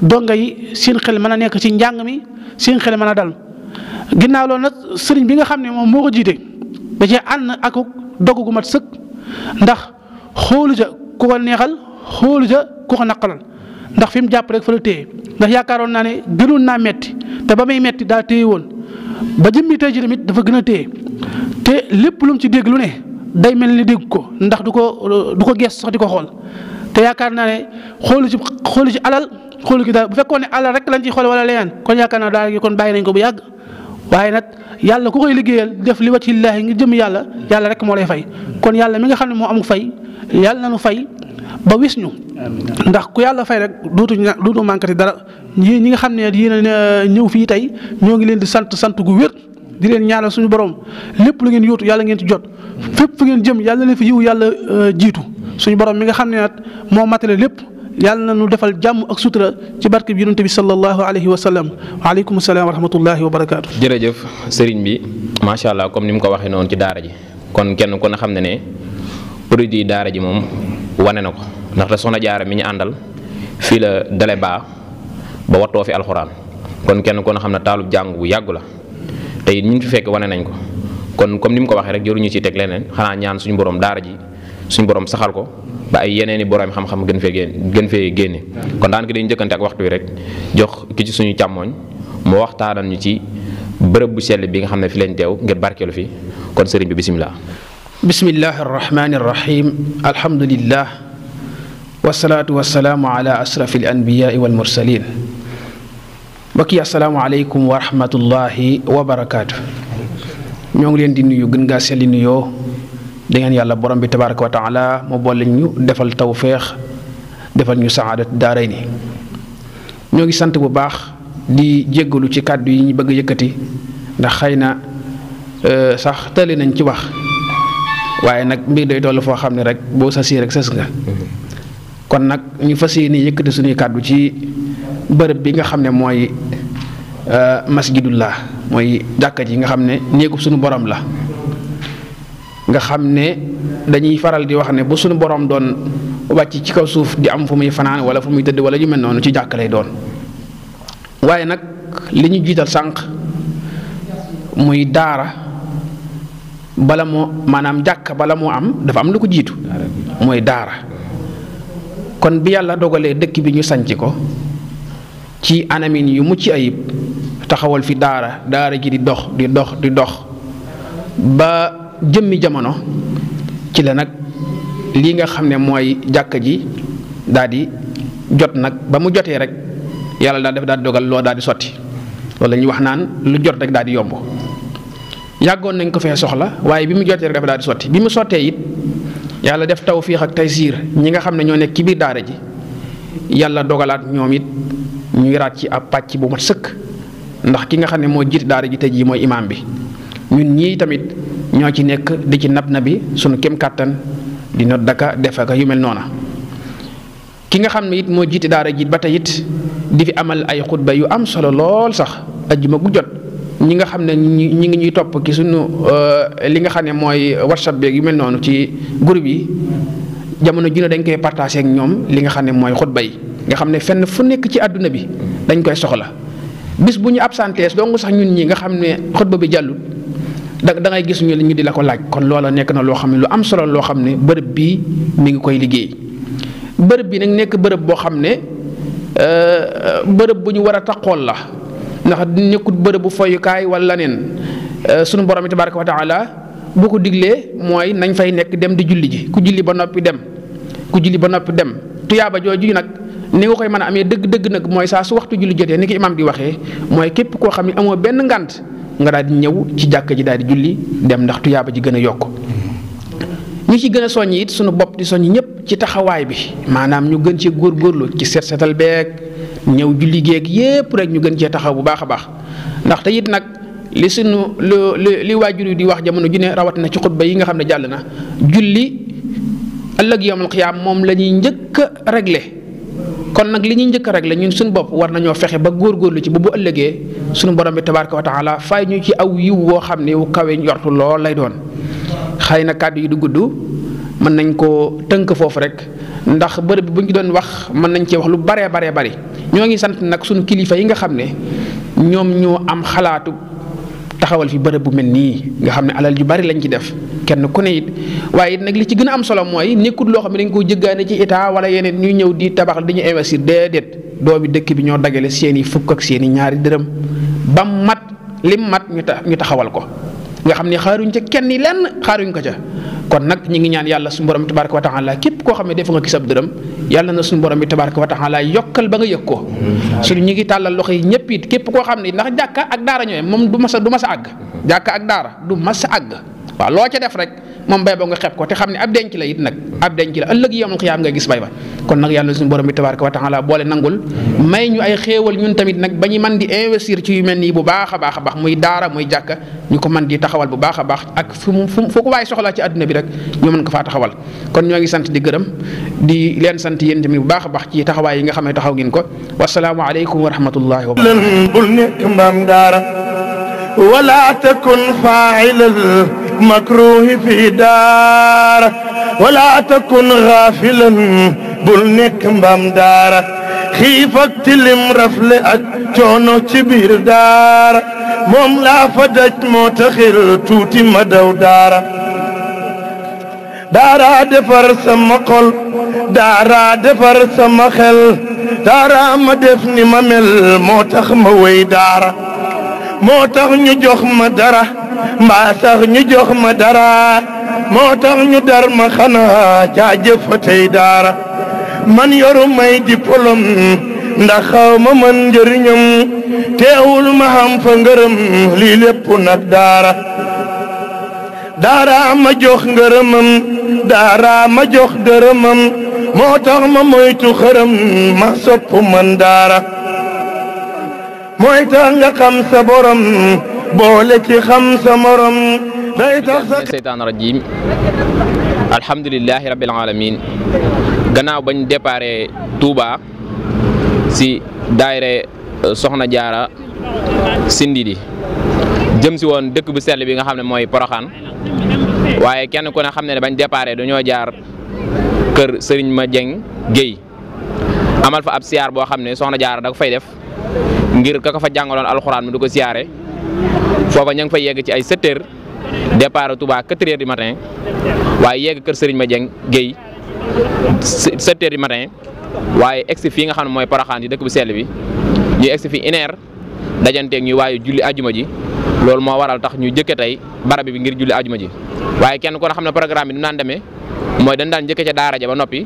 donga yi seen xel mën a nekk ci njàng mi seen xel mën a dal ginnaaw loolu nag sëriñ bi nga xam ne moom moo ko jiite da cee ànd ak dogu gu mat sëkk ndax xoolu ja ku ko neexal xoolu ja ku ko naqalal ndax fi mu jàpp rek fa la téye ndax yaakaaroon naa ne gënoon naa metti te ba muy metti daa téye woon ba jëmmi tey ji tamit dafa gën a téye te lépp lu mu ci dégg lu ne day mel ni dégg ko ndax du ko gees sax di ko xool te yaakaar naa ne xoolu ci alal xoolu ki daal bu fekkoon ne alal rek lañ ci xool wala leneen kon yaakaar naa daal gi kon bàyyi nañ ko bu yàgg waaye nag yàlla ku koy liggéeyal def li wajhillaahi ngir jëm yàlla rek moo lay fay kon yàlla mi nga xam ne moo amul fay yàlla na nu fay ba wis ñu ndax ku yàlla fay rek dootu manqué dara ñi nga xam ne yéen a ñëw fii tey ñoo ngi leen di sant gu wér di leen ñaanal suñu borom lépp lu ngeen yóotu yàlla ngeen ci jot fépp fu ngeen jëm yàlla leen fi yiw yàlla jiitu suñu borom mi nga xam ne nag moo matale lépp yàlla na nu defal jàmm ak sutura ci barke bi yonent bi sallallahu alayhi wa sallam waaleykum salaam wa rahmatullahi wa barakaatu. jërëjëf sëriñ bi macha allah comme ni mu ko waxee noonu ci daara ji kon kenn ku ne xam ne produit daara ji moom wane na ko ndaxte soxna Jaara mi ñu àndal fii la dale ba wattoo fi alxuraan kon kenn ko na xam ne taalub jàng bu yàggu la te it ñu fi fekk wane nañ ko kon comme ni mu ko waxee rek jëruñu ci teg leneen xanaa ñaan suñu borom daara ji suñu borom saxal ko ba ay yeneeni borom xam-xam gën fee génne kon daanaka dañu njëkkante ak waxtu wi rek jox ki ci suñu càmmooñ mu waxtaanal ñu ci bërëb bu sell bi nga xam ne fi lañ teew ngir barkeelu fi kon sëriñ bi bisimilah. bismillahi arrahmani irrahim alhamdulillah wasalaatu wasalaamu ala asrafi al anbiyaai wal mursalin mbokk yi asalaamu aleykum wa rahmatullahi wa barakaatu. ñoo ngi leen di nuyu gën ngaa selli nuyoo da ngeen yàlla borom bi tabaraka wa taala mu boole ñu defal tawféex defal ñu saadat daaray ni ñoo ngi sant bu baax di jéggalu ci kàddu yi ñu bëgg a yëkkati ndax xëy na sax tële nañ ci wax waaye nag mbir day toll foo xam ne rek boo sasee rek sës nga kon nag ñu fas yéene yëkkati suñuy kàddu ci bërëb bi nga xam ne mooy masjidullah mooy jàkka ji nga xam ne néegu suñu borom la nga xam ne dañuy faral di wax ne bu suñu borom doon wàcc ci kaw suuf di am fu muy fanaan wala fu muy tëdd wala yu mel noonu ci jàkka lay doon waaye nag li ñu jiital sànq muy daara bala moo maanaam jàkka bala moo am dafa am lu ko jiitu mooy daara kon bi yàlla dogalee dëkk bi ñu sanc ko ci anamin yu mucc ayib taxawal fi daara ji di dox ba jëmmi jamono ci la nag lii nga xam ne mooy jàkka ji daal di jot nag ba mu jotee rek yàlla daal di dogal loo daal di sotti loolu la ñuy wax naan lu jot rek daal di yomb yàggoon nañ ko fee soxla waaye bi mu jotee rek dafa daal di sotti bi mu sottee it yàlla def tawfiix ak taysiir ñi nga xam ne ñoo nekk ci biir daara ji yàlla dogalaat ñoom it ñu yaraat ci ab pàcc bu mat sëkk ndax ki nga xam ne moo jiite daara ji tey jii mooy imaam bi ñun ñii tamit ñoo ci nekk di ci nab nabi sunu kem kàttan di not daka defaka yu mel noona ki nga xam ne it moo jiite daara ji ba tey it di fi amal ay xutba yu am solo lool sax ajjuma gu jot ñi nga xam ne ñi ngi ñuy topp ki sunu li nga xam ne mooy WhatsApp beeg yu mel noonu ci groupe yi jamono ju ne dañ koy partagé ak ñoom li nga xam ne mooy xutba yi nga xam ne fenn fu nekk ci àdduna bi dañ koy soxla bis bu ñu absenté donc sax ñun ñi nga xam ne xutba bi jàllul da ngay gis ñu di la ko laaj kon loola nekk na loo xam ne lu am solo loo xam ne bërëb bii mi ngi koy liggéey bërëb bi nag nekk bërëb boo xam ne bërëb bu ñu war a taxool la ndax nekkut bërëb bu foyukaay wala neen sunu borom tabaraka wa taala bu ko diglee mooy nañ fay nekk dem di julli ji ku julli ba noppi dem tuyaaba jooju nag ni nga koy mën a amee dëgg nag mooy saa su waxtu julli jotee ni ko imaam di waxee mooy képp koo xam ne amoo benn ngànt nga daal di ñëw ci jàkka ji daal di julli dem ndax tuyaaba ji gën a yokk ñi ci gën a soññ it sunu bopp di soññ ñëpp ci taxawaay bi maanaam ñu gën cee góorgóorlu ci setal beeg ñëw julli géeg yépp rek ñu gën cee taxaw bu baax a baax ndax te it nag li sunu li waajur yi di wax jamono ju ne rawatina ci xutba yi nga xam ne jàll na julli ëllëg yawmal qiyaam moom la ñuy njëkk a réglé kon nag li ñuy njëkk a réglé ñun suñu bopp war nañoo fexe ba góorgóorlu ci bu ëllëgee suñu borom bi tabaaraka wa taala fay ñu ci aw yiw woo xam ne wu kawe njortu lool lay doon xëy na kàddu yi du gudd mën nañ koo tënk foofu rek ndax bërëb bi bu ñu doon wax mën nañ cee wax lu baree bari ñoo ngi sant nag suñu kilifa yi nga xam ne ñoom ñoo am xalaatu taxawal fi bërëb bu mel nii nga xam ne alal ju bari lañ ci def kenn ku ne it waaye it nag li ci gën a am solo mooy nekkut loo xam ne dañ ko jëggaane ci état wala yeneen ñuy ñëw di tabax dañu investir déedéet doomi dëkk bi ñoo dagale seeni fukk ak seeni ñaari dërëm ba mat lim mat ñu taxawal ko nga xam ne xaaruñ ca kenn lenn xaaruñ ko ca kon nag ñi ngi ñaan yàlla suñu borom bi tabaraka wa taala képp koo xam ne def nga gis ab dërëm yàlla na suñu borom bi tabaraka wa taala yokkal ba nga yëg ko suñu ñi ngi tàllal loxo yi ñëpp it képp koo xam ne ndax jàkka ak daara ñooy moom du mas a àgg jàkka ak daara du mas a àgg waaw loo ca def rek moom bay ba nga xeeb ko te xam ne ab denc la it nag ab denc la ëllëg yawmal qiyaam nga gis bay ba kon nag yàlla suñu borom bi tabaraka wa taala boole nangul may ñu ay xéewal ñun tamit nag ba ñu mën di investir ci yu mel nii bu baax a baax muy daara muy jàkka ñu ko mën di taxawal bu baax a baax ak fu ko waaye soxlaa ci àdduna bi rek ñu mën ko faa taxawal kon ñoo ngi sant di gërëm di leen sant yéen tamit bu baax a baax ci taxawaay yi nga xam ne taxaw ngeen ko wasalaamu aleykum wa rahmatullahi wa barakatuh ولا تكن فاعل المكروه في دار wala takun gaafilan bul nekk mbam daara xiif ak tilim rafle ak coono ci biir daara moom laa fa daj moo taxil tuuti ma daw daara daara defar sama xol daara defar sama xel daara ma def ni ma mel moo tax ma wéy daara moo tax ñu jox ma dara mbaa sax ñu jox ma dara moo tax ñu dar ma xanaa jaajëf fa tey daara man yoru may diplôme ndax xaw ma man njëriñam teewul ma xam fa ngërëm lii lépp nag daara daara ma jox ngërëmam daara ma jox dërëmam moo tax ma moytu xërëm ma sopp man daara mooy tax nga xam sa borom boole ci xam sa morom day tax sa seytaan rajim alhamdulilahi rabbil alamin gannaaw bañ déparé Touba si daayre Soxna Jaara Sindidi jëm si woon dëkk bu sell bi nga xam ne mooy Poroxaan waaye kenn ku ne xam ne bañ déparé dañoo jaar kër Serigne Madieng Guèye amal fa ab siyaar boo xam ne Soxna Jaara da ko fay def ngir ka ko fa jàngaloon alxuraan mu du ko siyaare foofa ña ngi fay yegg ci ay 7 heures départ Touba 4 heures du matin waaye yegg kër Serigne Madieng Guèye 7 heures du matin waaye egsi fii nga xam ne mooy Poroxaan yi dëkk bu sell bi ñuy egsi fii 1 heure dajanteeg ñuy waaye julli ajuma ji loolu moo waral tax ñu jëkke tey barab bi ngir julli ajuma ji waaye kenn ko xam ne programme bi du naan demee mooy dañ daan jëkke ca daara ja ba noppi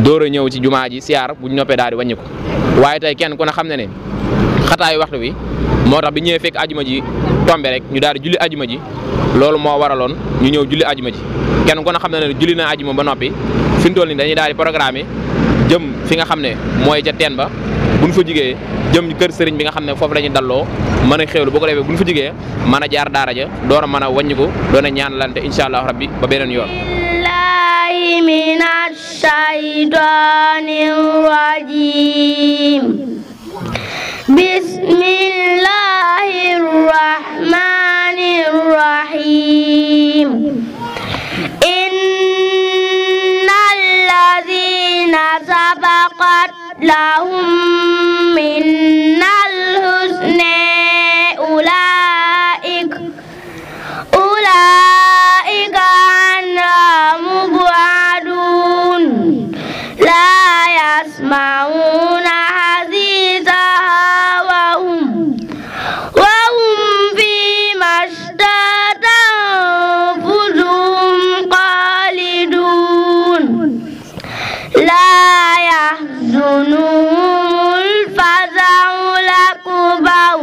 door a ñëw ci jumaa ji siyaar bu ñu noppee daal di wàññi ko waaye tey kenn ku ne xam ne ne xataayu waxtu bi moo tax bi ñëwee fekk ajuma ji tombe rek ñu daal di julli ajuma ji loolu moo waraloon ñu ñëw julli ajuma ji kenn ku ne xam ne julli na ajuma ba noppi fi mu toll nii dañuy daal di programme jëm fi nga xam ne mooy ca teen ba bu ñu fa jigee jëm kër sëriñ bi nga xam ne foofu la ñuy dalloo mën a xéwlu bu ko defee bu ñu fa jigee mën a jaar daara ja door a mën a wàññiku doon a ñaanalante incha allah rabbi ba beneen yoon. من الشيطان الرجيم بسم الله الرحمن الرحيم إن الذين سبقت لهم منا الحسنى أولئك عنها مبعدون لا يسمعون حسيسها وهم فيما اشتهت أنفسهم خالدون لا يحزنهم الفزع الأكبر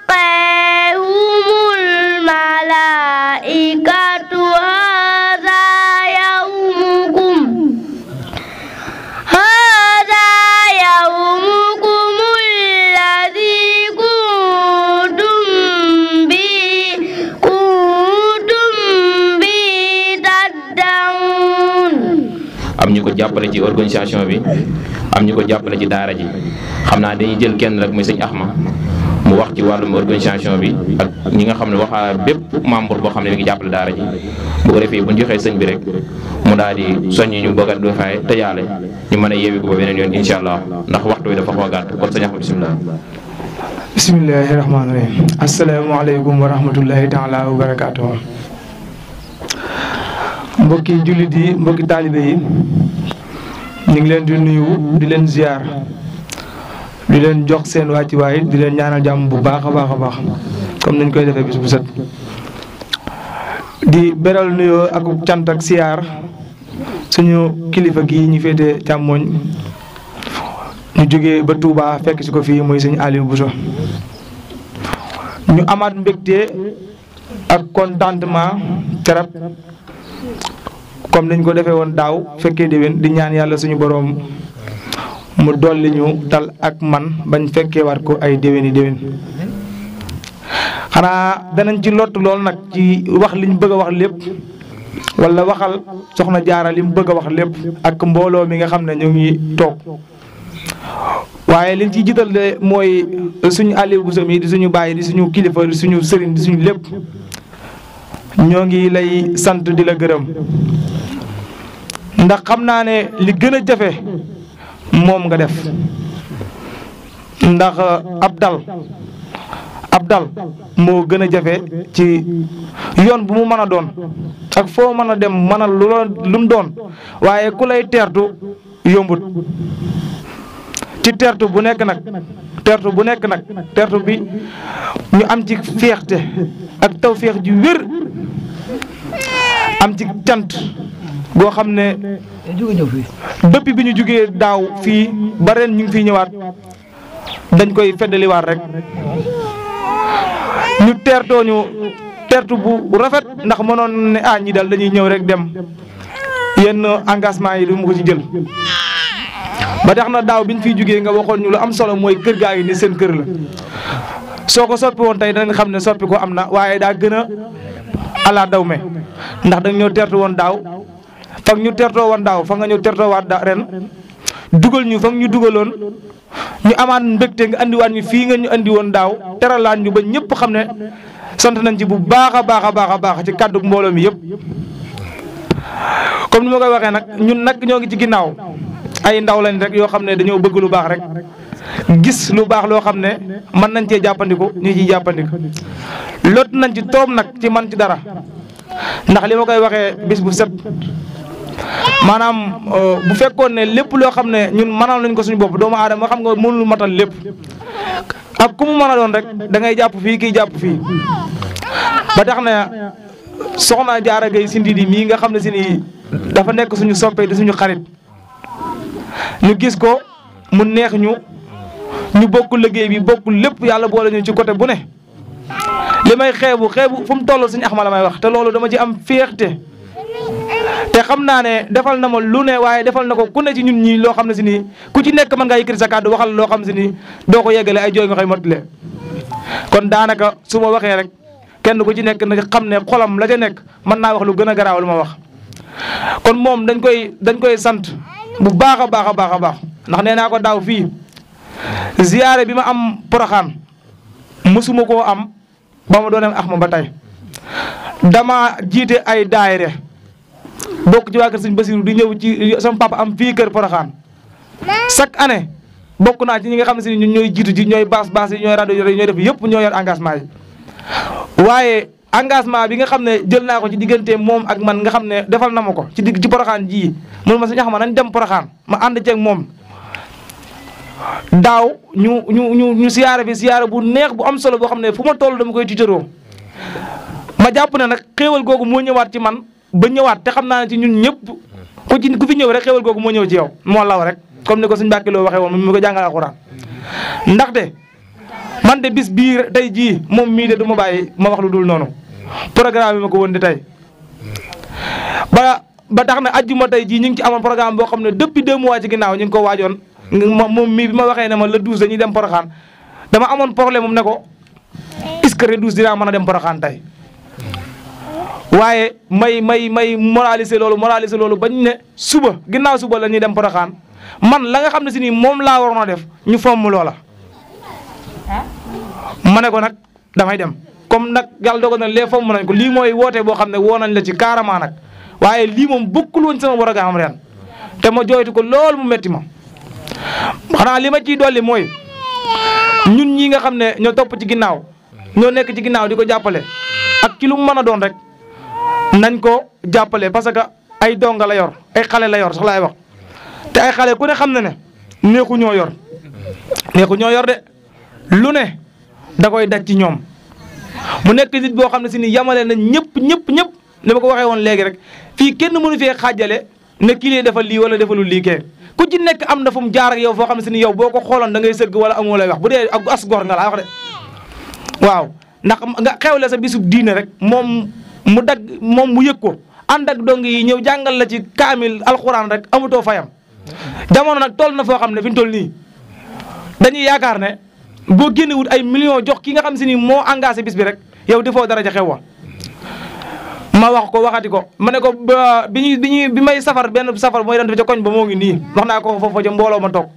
وتتلقاهم الملائكة هذا يومكم الذي كنتم به تدعون. am ñu ko jàppale ci organisation bi am ñu ko jàppale ci daara ji xam naa dañuy jël kenn rek muy sëñ Axma mu wax ci wàllum organisation bi ak ñi nga xam ne waxaa bépp membre boo xam ne mi ngi jàppale daara ji bu ko defee bu ñu joxee sëñ bi rek mu daal di soññi ñu bëgg a doxaay te yàlla ñu mën a yeewi ko ba beneen yoon incha allah ndax waxtu bi dafa xaw a gàtt kon sëñ Axma bisimilah. bismillahi rahmaani rahim asalaamaaleykum wa rahmatullahi taala wa barakaatuh. mbokki jullit yi mbokki taalibe yi ñu ngi leen di nuyu di leen ziar di leen jox seen wàccuwaay di leen ñaanal jàmm bu baax a baax a baax comme nañ koy defee bis bu set di beral nuyoo ak cant ak siyaar suñu kilifa gii ñu féete càmmooñ ñu jógee ba Touba fekk si ko fii muy sëñ Aliou Bousso ñu amaat mbégte ak contentement terap comme niñ ko defee woon daaw fekkee déwén di ñaan yàlla suñu boroom mu dolli ñu tal ak man bañ fekkee war ko ay déwéni déwén xanaa danañ ci lott lool nag ci wax liñ bëgg a wax lépp wala waxal soxna Jaara li mu bëgg a wax lépp ak mbooloo mi nga xam ne ñu ngi toog waaye liñ ci jiital de mooy suñu Aliou Bousso mi di suñu bàyyi di suñu kilifa di suñu sëriñ di suñu lépp ñoo ngi lay sant di la gërëm ndax xam naa ne li gën a jafe moom nga def ndax ab dal moo gën a jafe ci yoon bu mu mën a doon ak foo mën a dem mën a lu mu doon waaye ku lay teertu yombut ci teertu bu nekk nag teertu bi ñu am ci féexte ak taw féex ji wér am ci cant goo xam ne depuis bi ñu jugee daaw fii ba ren ñu ngi fiy ñëwaat dañ koy feddaliwaat rek ñu teertoo ñu teertu bu rafet ndax mënoon ne ñi daal dañuy ñëw rek dem yenn engagement yi du mu ko ci jël ba tax na daaw biñ fiy jugee nga waxoon ñu lu am solo mooy kër gaa yi ni seen kër la soo ko soppi woon tey danga xam ne soppi ko am na waaye daa gën a ala daw me ndax dañ ñoo teertu woon daaw fag ñu teertoo woon daaw fa nga ñëw teertoo waat ren dugal ñu fag ñu dugaloon ñu amaat mbégte nga andiwaat ñu fii nga ñu andi woon daaw teralaan ñu ba ñëpp xam ne sant nañ ci bu baax a baax ci kàddu mbooloo mi yëpp. comme ni ma koy waxee nag ñun nag ñoo ngi ci ginnaaw ay ndaw lañ rek yoo xam ne dañoo bëgg lu baax rek gis lu baax loo xam ne mën nañ cee jàppandiku ñu ciy jàppandiku lot nañ ci toom nag ci man ci dara ndax li ma koy waxee bis bu set. maanaam bu fekkoon ne lépp loo xam ne ñun mënal nañ ko suñu bopp doomu aadama xam nga mënul matal lépp ak ku mu mën a doon rek da ngay jàpp fii kii jàpp fii ba tax na soxna Jaara Gay si Ndidi mii nga xam ne si nii dafa nekk suñu soppe di suñu xarit ñu gis ko mu neex ñu bokk liggéey bi bokk lépp yàlla boole ñu ci côté bu ne li may xeebu fu mu toll suñu axma la may wax te loolu dama ci am féexte te xam naa ne defal na ma lu ne waaye defal na ko ku ne ci ñun ñii loo xam ne si nii ku ci nekk mën ngaa yëkkati sa kàddu waxal loo xam ne si nii doo ko yeggale ay jooy nga koy mottale kon daanaka su ma waxee rek kenn ku ci nekk na xam ne xolam la ca nekk mën naa wax lu gën a garaaw lu ma wax. kon moom dañ koy sant bu baax a baax ndax nee naa ko daaw fii ziyaare bi ma am Poroxaan mësuma koo am ba ma doon ax ma ba tey dama jiite ay daayire bokk ci waa kër Sëñ Basiru di ñëw ci sama papa am fii kër Poroxaan chaque année bokk naa ci ñi nga xam ne si ñun ñooy jiitu ji ñooy baas yi ñooy rajo yi ñooy def yëpp ñoo yor engagement yi waaye engagement bi nga xam ne jël naa ko ci diggante moom ak man nga xam ne defal na ma ko ci Poroxaan ji mun ma si ñax ma nañ dem Poroxaan ma ànd ceeg moom daaw ñu siyaare bi siyaare bu neex bu am solo boo xam ne fu ma toll dama koy tiitaroo ma jàpp ne nag xéewal googu moo ñëwaat ci man ba ñëwaat te xam naa ne ci ñun ñëpp ku fi ñëw rek xéwal googu moo ñëw ci yow moo law rek comme ni ko suñu Mbàkke Lo waxee woon mi ko jàngal alxuraan ndaxte man de bis bii tey jii moom mii de du ma bàyyi ma wax lu dul noonu programme bi ma ko woon di tey ba tax na ajjuma tey jii ñu ngi ci amoon programme boo xam ne depuis 2 mois ci ginnaaw ñu ngi ko waajoon moom mii bi ma waxee ne ma le 12 dañuy dem Porokhane dama amoon problème moom ne ko est-ce que le 12 dinaa mën a dem Porokhane tey waaye may moraliser loolu bañ ne suba ginnaaw suba la ñuy dem Porokhane man la nga xam ne si nii moom laa waroon a def ñu fomm loola. ma ne ko nag damay dem comme nag yàlla dogal na lee fomm nañ ko lii mooy woote boo xam ne woo nañ la ci carrément nag waaye lii moom bokkul woon sama war a am ren te ma jooytu ko loolu mu metti ma. xanaa li ma ciy dolli mooy ñun ñi nga xam ne ñoo topp ci ginnaaw ñoo nekk ci ginnaaw di ko jàppale ak ci lu mu mën a doon rek. nañ ko jàppale parce que ay donga la yor ay xale la yor sax laay wax te ay xale ku ne xam na ne neexu ñoo yor de lu ne da koy daj ci ñoom mu nekk nit boo xam ne si ni yamale na ñëpp ni ma ko waxee woon léegi rek fii kenn mënu fee xaajale ne kii lay defal lii wala defalul lii kee ku ci nekk am na fu mu jaar ak yow foo xam ne si ni yow boo ko xooloon da ngay sëgg wala amoo lay wax bu dee ak as gor nga laa wax de waaw ndax nga xewle sa bisub diine rek moom mu yëg ko ànd ak dong yi ñëw jàngal la ci kaamil alxuraan rek amutoo fayam jamono nag toll na foo xam ne fi ñu toll nii dañuy yaakaar ne boo génnewut ay millions jox ki nga xam si ni moo engagé bis bi rek yow defoo dara ja xew wa ma wax ko waxati ko ma ne ko bi may safar benn safar mooy daan ca koñ ba moo ngi nii wax naa ko foofu ca mbooloo ma toog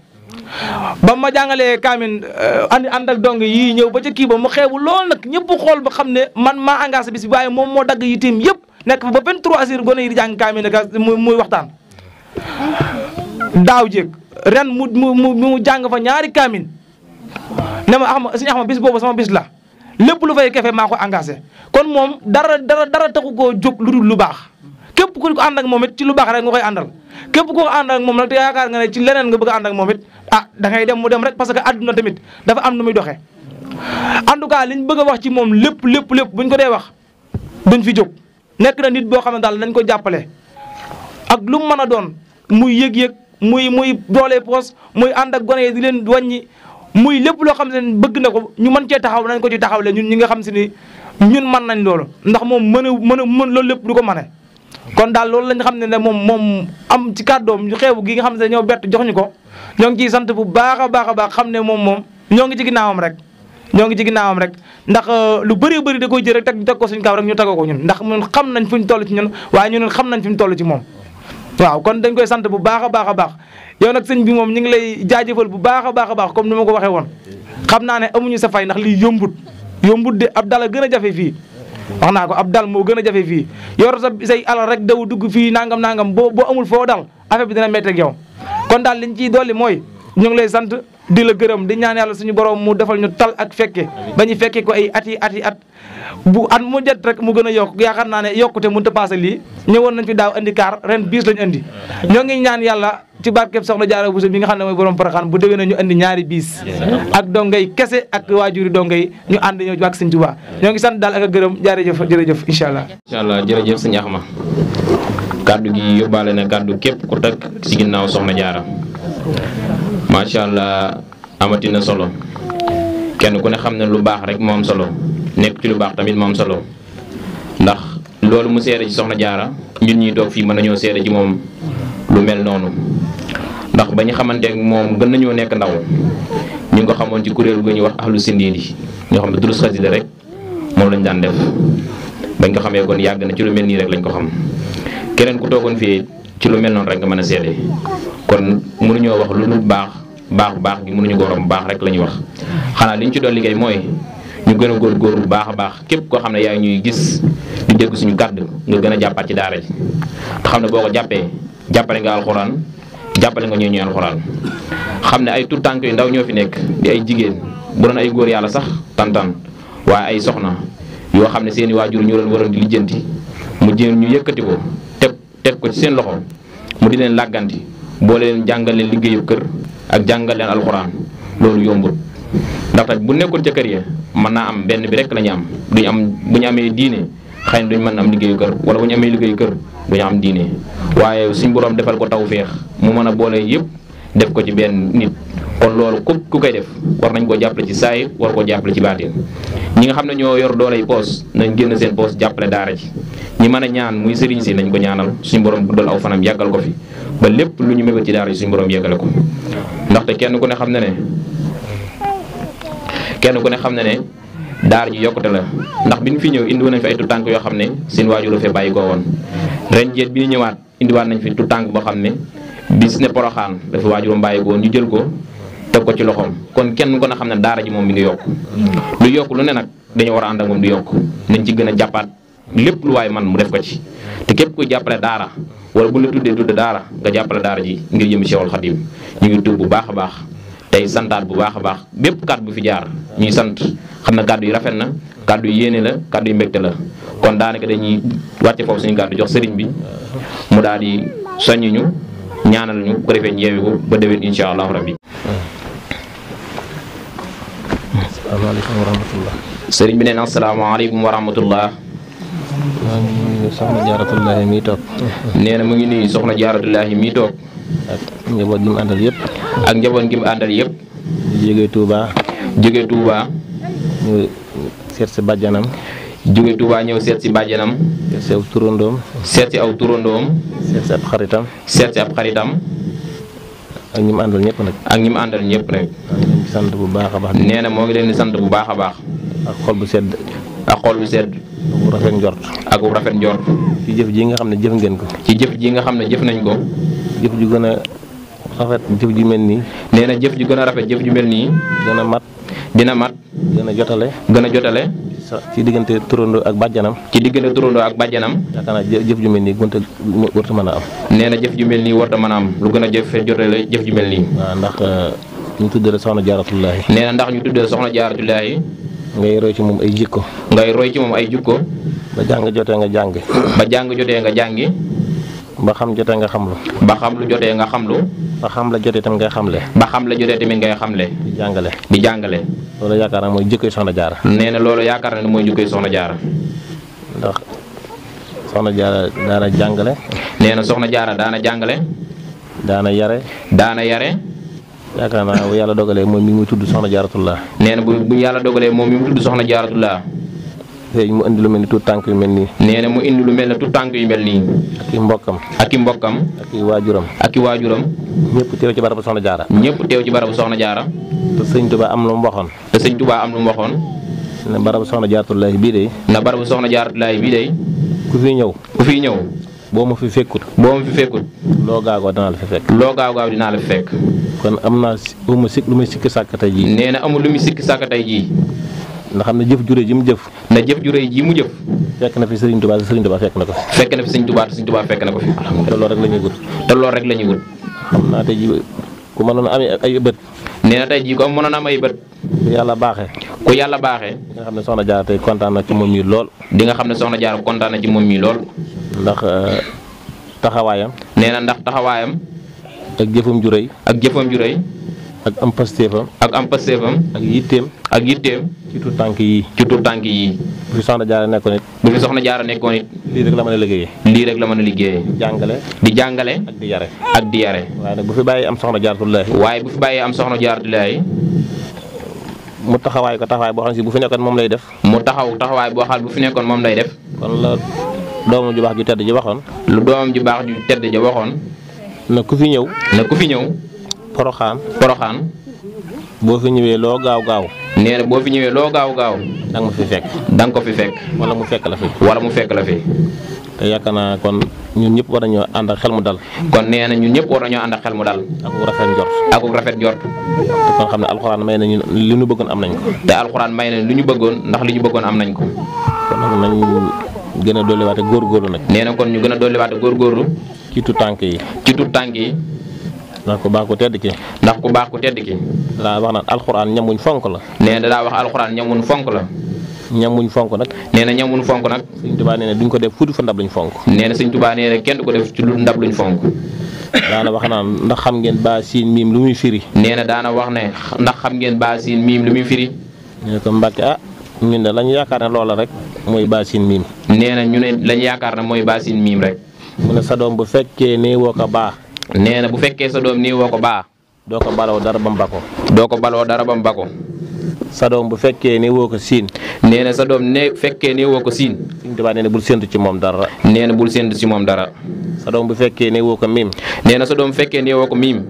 ba ma jàngalee kaamin ànd ak dong yii ñëw ba ca kii ba mu xeebu lool nag ñëpp xool ba xam ne man maa engagé bis bi waaye moom moo dagg yitteem yëpp nekk fa ba 23 heures gone yi di jàng kaamin nag muy waxtaan. daaw jéeg ren mu jàng fa ñaari kaamin ne ma suñu axma bis boobu sama bis la lépp lu fay kefe maa ko engagé kon moom dara taxu koo jóg lu dul lu baax képp ku ko ànd ak moom it ci lu baax rek nga koy àndal képp ku ko ànd ak moom nag te yaakaar nga ne ci leneen nga bëgg a ànd ak moom it da ngay dem mu dem rek parce que àdduna tamit dafa am nu muy doxee en tout cas liñ bëgg a wax ci moom lépp buñ ko dee wax duñ fi jóg nekk na nit boo xam ne daal nañ ko jàppale ak lu mu mën a doon muy yëg-yëg muy doole poos muy ànd ak gone yi di leen wàññi muy lépp loo xam ne bëgg na ko ñu mën cee taxaw nañ ko ci taxawle ñun ñi nga xam si ni ñun mën nañ loolu ndax moom mën loolu lépp du ko mane kon daal loolu lañ xam ne moom am ci kàddoom ñu xeebu gi nga xam ne ñoo bett jox ñu ko ñoo ngi ciy sant bu baax a baax xam ne moom ñoo ngi ci ginnaawam rek ndax lu bëri da koy jël rek teg ko suñ kaw rek ñu tegoo ko ñun ndax ñun xam nañ fu ñu toll ci ñun waaye ñun xam nañ fi ñu toll ci moom waaw kon dañ koy sant bu baax a baax yow nag sëñ bi moom ñu ngi lay jaajëfal bu baax a baax comme ni ma ko waxee woon xam naa ne amuñu sa fay ndax lii yombut de ab dal a gën a jafe fii wax naa ko ab dal moo gën a jafe fii yor say alal rek daw dugg fii nangam boo amul foo dal affaire bi dina métti ak yow kon daal liñ ciy dolli mooy ñu ngi lay sant di la gërëm di ñaan yàlla suñu borom mu defal ñu tal ak fekke ba ñu fekke ko ay at bu at mu jot rek mu gën a yokk yaakaar naa ne yokkute mënut a passé lii ñëwoon nañ fi daaw andi kaar ren biis lañu andi ñoo ngi ñaan yàlla ci barkeb Soxna Jaara Buso bi nga xam ne mooy borom Porokhane bu déwee na ñu andi ñaari biis ak dongay kese ak waajuri dongay ñu ànd ñëw ak Sëñ Tuubaa ñoo ngi sant daal ak a gërëm jërëjëf incha allah jërëjëf sëñ Axma kaddu gi yóbbaale na kaddu képp ku teg ci ginnaaw Soxna Jaara macha allah amati na solo kenn ku ne xam ne lu baax rek moo am solo nekk ci lu baax tamit moo am solo ndax loolu mu seede ci Soxna Jaara ñun ñi toog fii mën nañoo seede ci moom lu mel noonu ndax ba ñu xamante moom gën nañoo nekk ndaw ñu ngi ko xamoon ci kuréel gu ñuy wax ahlu sindiidi ñoo xam ne durus xasida rek moom lañ daan def bañ ko xamee kon yàgg na ci lu mel nii rek lañ ko xam keneen ku toogoon fii ci lu mel noonu rek nga mën a seede kon mënuñoo wax lu dul baax gi mënuñu ko romb baax rek la ñuy wax xanaa li ñu ci doon liggéey mooy ñu gën a góorgóorlu bu baax a baax képp koo xam ne yaa ngi ñuy gis di dégg suñu kàddu nga gën a jàppaat ci daara ji te xam ne boo ko jàppale nga alxuraan jàppale nga ñuy alxuraan xam ne ay tout tànk yu ndaw ñoo fi nekk di ay jigéen bu doon ay góor yàlla sax tantan waaye ay soxna yoo xam ne seeni waajur ñu leen waroon di lijjanti mu jéem ñu yëkkati ko teg ko ci seen loxo mu di leen làgganti boo leen jàngal leen liggéeyu kër ak jàngal leen alxuraan loolu yombul ndaxte bu nekkoon ca kër ya mën naa am benn bi rek la ñu am bu ñu amee diine xëy na duñ mën am liggéeyu kër wala bu ñu amee liggéeyu kër duñu am diine waaye suñ borom defal ko tawféex mu mën a boole yëpp def ko ci benn nit kon loolu ku koy def war nañ koo jàppale ci saayir war koo jàppale ci baatin ñi nga xam ne ñoo yor dooley poos nañ génn seen poos jàppale daara ji ñi mën a ñaan muy sëriñ si nañ ko ñaanal suñu borom guddal aw fanam yàggal ko fi ba lépp lu ñu mébét ci daara ji suñu borom yàggale ko ndaxte kenn ku ne xam ne ne daara ji yokkute la ndax bi ñu fi ñëw indi nañ fi ay tutànk yoo xam ne seen waajur la fee bàyyi koo woon ren jeet bi ñu ñëwaat indiwaat nañ fi tutànk boo xam ne bis ne Porokhane dafa waajuram bàyyi ko woon ñu jël ko teg ko ci loxoom kon kenn ko na xam ne daara ji moom mi ngi yokk lu yokk lu ne nag dañoo war a ànd ak moom du yokk nañ ci gën a jàppaat lépp lu waay man mu def ko ci te képp kuy jàppale daara wala bu la tudde daara nga jàppale daara ji ngir jëm Cheikhul Khadim ñu ngi tuub bu baax a baax tey santaat bu baax a baax bépp kàddu bu fi jaar ñuy sant xam na kàddu yi rafet na kàddu yi yéene la kàddu yi mbégte la kon daanaka dañuy wàcce foofu suñu kàddu jox sëriñ bi mu daal di soññi ñu ñaanal ñu bu ko defee ñu yeewi ko ba déwén incha allahu rabbi. asalaamaaleykum wa rahmatullah. sëriñ bi nee na asalaamaaleykum wa rahmatullah. maa ngi nuyu soxna Jaaratullaahi mi toog. nee na mu ngi nuyu soxna Jaaratullaahi mi toog. ak njaboot gi mu àndal yëpp. ak njaboot gi mu àndal yëpp. jóge Touba. jóge Touba. ñu seet si bàjjanam. jóge Touba ñëw seet si bàjjanam. seet si aw turandoom. seet si aw turandoom. seet si ab xaritam. seet si ab xaritam. ak ñi mu àndal ñëpp nag. ak ñi mu àndal ñëpp nag. leen di sant bu baax a baax. nee na moo ngi leen di sant bu baax a baax. ak xol bu sedd. ak xol bu sedd. ak bu rafet njort. ak bu rafet njort. ci jëf ji nga xam ne jëf ngeen ko. ci jëf ji nga xam ne jëf nañ ko. jëf ju gën a rafet jëf ju mel nii. nee na jëf ju gën a rafet jëf ju mel nii. dina mat. dina mat. gën a jotale. gën a jotale. ci diggante turandoo ak bàjjanam. ci diggante turandoo ak bàjjanam. yaakaar naa jëf ju mel nii warta mën a am. nee na jëf ju mel nii warta mën a am lu gën a jotale jëf ju mel nii. waaw ndax ñu tuddee la soxna jaaratullaahi. nee na ndax ñu tuddee la soxna jaaratullaahi. ngay roy ci moom ay jikko. ngay roy ci moom ay jikko. ba jàng jotee nga jàngi. ba jàng jotee nga jàngi. ba xam jotee nga xamlu. ba xam lu jotee nga xamlu. ba xam la jotee tamit ngay xamle. ba xam la jotee tamit ngay xamle. di jàngale. di jàngale. loolu yaakaar naa mooy jikkoy soxna jaara. nee na loolu yaakaar na ne mooy jikkoy soxna jaara. ndax soxna jaara daana jàngale. nee na soxna jaara daana jàngale. daana yare. daana yare. yaakaar naa bu yàlla dogalee moom mi muy tudd soxna jaaratullah. nee na bu yàlla dogalee moom mi mu tudd soxna jaaratullah. tey mu indi lu mel ni tuut tànk yu mel nii. nee na mu indi lu mel ne tuut tànk yu mel nii. ak i mbokkam. ak i mbokkam. ak i waajuram. ak i waajuram. ñëpp teew ci barabu soxna jaara. ñëpp teew ci barabu soxna jaara. te sëñ Tuubaa am lu mu waxoon. te sëñ Tuubaa am lu mu waxoon. ne barabu soxna jaaratullaahi bii de. na barabu soxna jaaratullaahi bii de. ku fi ñëw. ku fi ñëw. boo ma fi fekkut. boo ma fi fekkut. loo gaagoo dinaa la fi fekk. loo gaagoo dinaa la fi fekk. kon am naa lu muy sikki sàkk tey jii. nee na amul lu muy sikki sàkk tey jii. ndax xam ne jëf jure ji mu jëf. na jëf jure ji mu jëf. fekk na fi Serigne Touba Serigne Touba fekk na ko fi. fekk na fi Serigne Touba Serigne Touba fekk na ko fi. te loolu rek la ñuy wut. te loolu rek la ñuy wut. xam naa tey jii ku mënoon amee ay bët. nee na tey jii comme mënoon am ay bët. ku yàlla baaxee. ku yàlla baaxee. di nga xam ne soxna jaara tey kontaan na ci moom mii lool. di nga xam ne soxna jaara kontaan na ci moom mii lool. ndax taxawaayam. nee na ndax taxawaayam. ak jëfam ju rëy. ak jëfam ju rëy. ak am pastéefam. ak am pastéefam. ak yitteem. ak yitteem. ci tuut tànk yii. ci tuut tànk yii. bu fi soxna jaara nekkoon it. bu fi soxna jaara nekkoon it. lii rek la mën a liggéeyee. lii rek la mën a liggéeyee. di jàngale. di jàngale. ak di yare. ak di yare. waaye nag bu fi bàyyi am soxna jaaratullaahi. waaye bu fi bàyyi am soxna jaaratullaahi. mu taxawaay ko taxawaay boo xam ne si bu fi nekkoon moom lay def. mu taxawaay boo xam ne bu fi nekkoon moom lay def. kon la doomam ju baax ju tedd ji waxoon. lu doomam ju baax ju tedd ji waxoon. na ku fi ñëw. na ku fi ñëw. poroxaan. poroxaan. boo fi ñëwee loo gaaw gaaw. nee na boo fi ñëwee loo gaaw gaaw. da nga ma fi fekk. da nga ko fi fekk. wala mu fekk la fi. wala mu fekk la fi. te yaakaar naa kon ñun ñëpp war nañoo ànd ak xel mu dal. kon nee na ñun ñëpp war nañoo ànd ak xel mu dal. ak rafet njort. ak rafet njort. te kon xam ne alxuraan may nañu li ñu bëggoon am nañ ko. te alxuraan may nañ lu ñu bëggoon ndax li ñu bëggoon am nañ ko. kon nag nañ gën a dolliwaate góorgóorlu nag. nee na kon ñu gën a dolliwaate góorgóorlu. ci tuut tànk yi. ci tuut tànk yi. ndax ku baax ku tedd ki. ndax ku baax ku tedd ki. daa wax naan alxuraan ñamuñ fonk la. nee na daa wax alxuraan ñamuñ fonk la. ñamuñ fonk nag. nee na ñamuñ fonk nag. Sëñ Tuubaa nee na duñ ko def fu du fa ndab luñ fonk. nee na Sëñ Tuubaa nee na kenn du ko def ci lu ndab luñ fonk. daana wax naan ndax xam ngeen baa siin miim lu muy firi. nee na daana wax ne ndax xam ngeen baa siin miim lu muy firi. ñu ne ko Mbàkke ah ñun de lañu yaakaar ne loola rek mooy baa siin miim. nee na ñu ne lañu yaakaar ne mooy baa siin miim rek. mu ne sa doom bu fekkee nee woo ko baa. nee na bu fekkee sa doom nii woo ko baa. doo ko baloo dara ba mu bako. doo ko baloo dara ba mu bako. sa doom bu fekkee ne woo ko siin. nee na sa doom ne fekkee ne woo ko siin. Sëñ Tuubaa nee na bul séntu ci moom dara. nee na bul séntu ci moom dara. sa doom bu fekkee ne woo ko miim. nee na sa doom fekkee ne woo ko miim.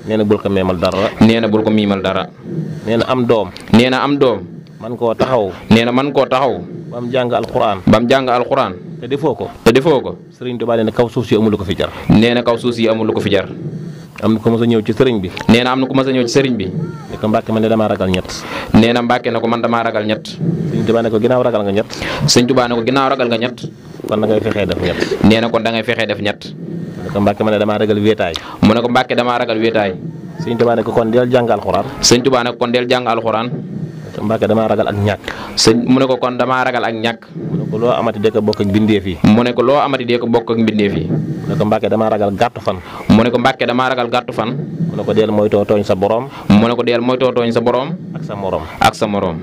nee na bul ko miimal dara. nee na bul ko miimal dara. nee na am doom. nee na am doom. man koo taxaw. nee na man koo taxaw. ba mu jàng alxuraan. ba mu jàng alxuraan. te defoo ko. te defoo ko. Sëriñ Tuubaa nee na kaw suuf si amul lu ko fi jar. nee na kaw suuf si amul lu ko fi jar. am na ko mos a ñëw ci sëriñ bi. nee na am na ko mos a ñëw ci sëriñ bi. ne ko Mbàkke man de damaa ragal ñett. nee na Mbàkke ne ko man damaa ragal ñett. Sëñ Tuubaa ne ko ginnaaw ragal nga ñett. Sëñ Tuubaa ne ko ginnaaw ragal nga ñett. kon da ngay fexee def ñett. nee na kon da ngay fexee def ñett. ne ko Mbàkke man de damaa ragal wéetaay. mu ne ko Mbàkke damaa ragal wéetaay. Sëñ Tuubaa ne ko kon del jàng alxuraan. Sëñ Tuubaa ne ko kon del jàng alxuraan. Mbàkke damaa ragal ak ñàkk. mu ne ko kon damaa ragal ak ñàkk. mu ne ko loo amati dee ko bokk ak mbindeef yi. mu ne ko loo amati dee ko bokk ak mbindeef yi. mu ne ko Mbàkke damaa ragal gàttu fan. mu ne ko Mbàkke damaa ragal gàttu fan. mu ne ko deel moytoo tooñ sa borom. mu ne ko deel moytoo tooñ sa borom. ak sa morom. ak sa morom.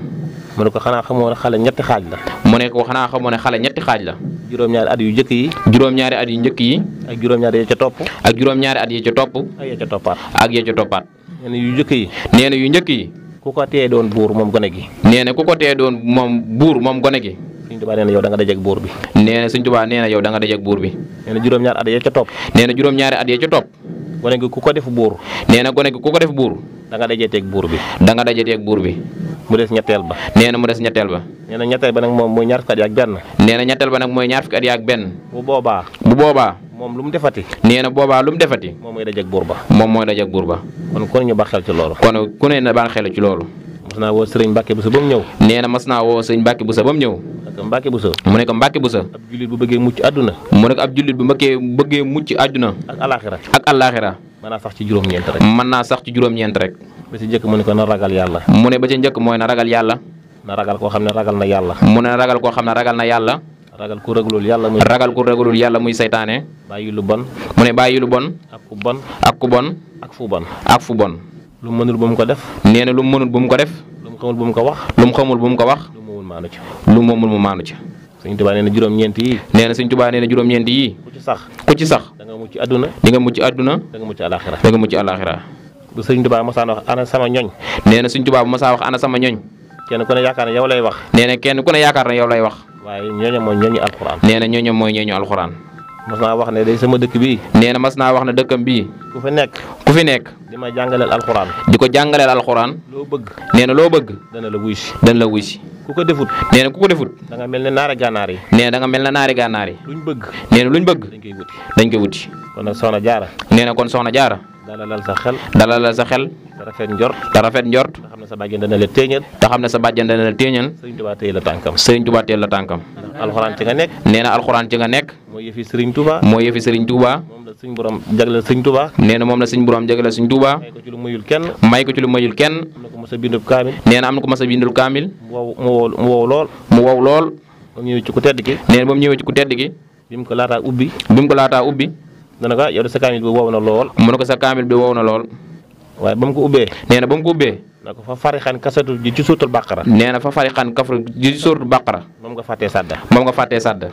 mu ne ko xanaa xamoo ne xale ñetti xaaj la. mu ne ko xanaa xamoo ne xale ñetti xaaj la. juróom-ñaari at yu njëkk yi. juróom-ñaari at yu njëkk yi. ak juróom-ñaari ya ca topp. ak juróom-ñaari at yi ca topp. ak ya ca toppaat. ak ya ca toppaat. nee na yu njëkk yi. nee na yu njëkk yi. ku ko tee doon buur moom gone gi. nee na ku ko tee doon moom buur moom gone gi. Sëñ Tuubaa nee na yow da nga dajeeg buur bi. nee na Sëñ Tuubaa nee na yow da nga dajeeg buur bi. nee na juróom-ñaari at ya ca topp. nee na juróom-ñaari at ya ca topp. gone gi ku ko def buur. nee na gone gi ku ko def buur. da nga dajeeteeg buur bi. da nga dajeeteeg buur bi. mu des ñetteel ba. nee na mu des ñetteel ba. nee na ñetteel ba nag moom mooy ñaar fukki at yi ak benn. nee na ñetteel ba nag mooy ñaar fukki at yi ak benn. bu boobaa. bu boobaa. moom lu mu defati. nee na boobaa lu mu defati. moom mooy dajeeg buur ba. moom mooy dajeeg buur ba. kon ku ne ñu baax xel ci loolu. kon ku ne na baax xel ci loolu. mas naa woo sëriñ Mbacke Bousso ba mu ñëw. nee na mas naa woo sëriñ Mbacke Bousso ba mu ñëw. ak Mbacke Bousso. mu ne ko Mbacke Bousso. ab jullit bu bëggee mucc àdduna. mu ne ko ab jullit bu bëggee mucc àdduna. ak alaxira. ak alaxira. mën naa sax ci juróom-ñeent rek. mën naa sax ci juróom-ñeent rek. ba ci njëkk mu ne ko na ragal yàlla. mu ne ba ci njëkk mooy na ragal yàlla. na ragal koo xam ne ragal na yàlla. mu ne ragal koo xam ne ragal na yàlla. ragal ku ragalul yàlla muy. ragal ku ragalul yàlla muy saytaane. bàyyi lu bon. mu ne bàyyi lu bon. ak ku bon. ak ku bon. ak fu bon. ak fu bon. lu mu mënul bu mu ko def. nee na lu mu mënul bu mu ko def. lu mu xamul bu mu ko wax. lu mu xamul bu mu ko wax. lu mu mënul maanu ci. lu mu mënul mu maanu ci. Sëñ Tuubaa nee na juróom-ñeent yi. nee na Sëñ Tuubaa nee na juróom-ñeent yi. ku ci sax. ku ci sax. da nga mucc àdduna. di nga mucc àdduna. da nga mucc alaxira. da nga mucc alaxira. bu Sëñ Tuubaa mosaan wax ana sama ñoñ. nee na Sëñ Tuubaa bu mosaa wax ana sama ñoñ. kenn ku ne yaakaar ne yow lay wax. nee na kenn ku ne yaakaar ne yow lay wax. waaye ñooñu mooy ñooñu alxuraan. nee na ñooñu mooy ñooñu alxuraan. mas naa wax ne day sama dëkk bii. nee na mas naa wax ne dëkkam bii. ku fi nekk. ku fi nekk. di ma jàngaleel alxuraan. di ko jàngaleel alxuraan. loo bëgg. nee na loo bëgg. dana la wuy si. dana la wuy si. ku ko defut. nee na ku ko defut. da nga mel ne naari gànnaar yi. nee na da nga mel ne naari gànnaar yi. luñ bëgg. nee na luñ bëgg. dañ koy wuti. dañ koy wuti. kon nag soxna jaara. nee na kon soxna jaara. dalalal sa xel. dalalal sa xel. te rafet njort. te rafet njort. te xam ne sa bàjjen dana la téeñal. te xam ne sa bàjjen dana la téeñal. Sëriñ Tuubaa téye la tànkam. Sëriñ Tuubaa téye la tànkam. alxuraan ci nga nekk. nee na alxuraan ci nga nekk. mooy yëfi Sëriñ Tuubaa. mooy yëfi Sëriñ Tuubaa. moom la suñ borom jagleel Sëriñ Tuubaa. nee na moom la suñ borom jagleel Sëriñ Tuubaa. may ko ci lu mayul kenn. may ko ci lu mayul kenn. am na ko mos a bindub kaamil. nee na am na ko mos a bindul kaamil. mu wow lool. mu wow lool. ba mu ñëwee ci ku tedd ki. nee na ba mu ñëwee ci ku tedd ki. bi mu ko laataa ubbi. bi mu ko laataa ubbi. dana ko yow de sa kaamil bi wow na lool. mu ne ko sa kaamil bi wow na lool. waaye ba mu ko ubbee. nee na ba mu ko ubbee. na ko fa farixan kasatu ji ci suutul bàqara. nee na fa farixan kafru ji ci suutul bàqara. moom nga fàttee sàdda. moom nga fàttee sàdda.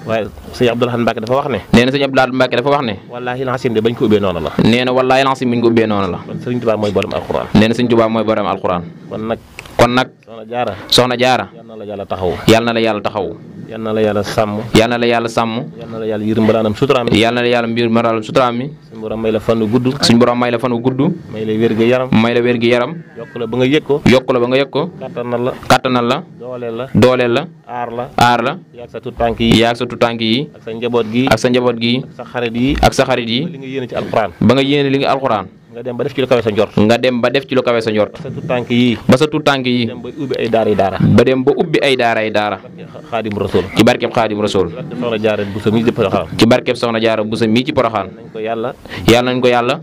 waaye sëñ Abdou Lahad Mbacke dafa wax ne. nee na sëñ Abdou Lahad Mbacke dafa wax ne. wallaahi lancim de bañ ko ubbee noonu la. nee na wallaahi lancim bañ ko ubbee noonu la. kon Sëriñ Tuubaa mooy borom alxuraan. nee na Sëriñ Tuubaa mooy borom alxuraan. kon nag. soxna jaara. soxna jaara. yal na la yàlla taxaw. yal na la yàlla taxaw. yal na la yàlla sàmm. yal na la yàlla sàmm. yal na la yàlla yërëm mbaraanam suturaam mi. yal na la yàlla mbir mbaraanam suturaam mi. suñu borom may la fan wu gudd. suñu borom may la fan wu gudd. may la wér gi yaram. may la wér gi yaram. yokk la ba nga yëg ko. yokk la ba nga yëg ko. kattanal la. kattanal la. dooleel la. dooleel la. aar la. aar la. yaag sa tutànk yi. yaag sa tutànk yi. ak sa njaboot gi. ak sa njaboot gi. ak sa xarit yi. ak sa xarit yi. ba li nga yéene ci alxuraan. ba nga yéene li nga alxuraan. nga dem ba def ci lu kawe sa njort. nga dem ba def ci lu kawe sa njort. ba sa tutànk yi. ba sa tutànk yi. dem ba ubbi ay daara yi daara. ba dem ba ubbi ay daara yi daara. xaadim rasul. ci barkeb xaadim rasul. soxna jaara Buso mii ci Poroxaan. ci barkeb soxna jaara Buso mii ci Poroxaan. nañ ko yàlla. yàlla nañ ko yàlla.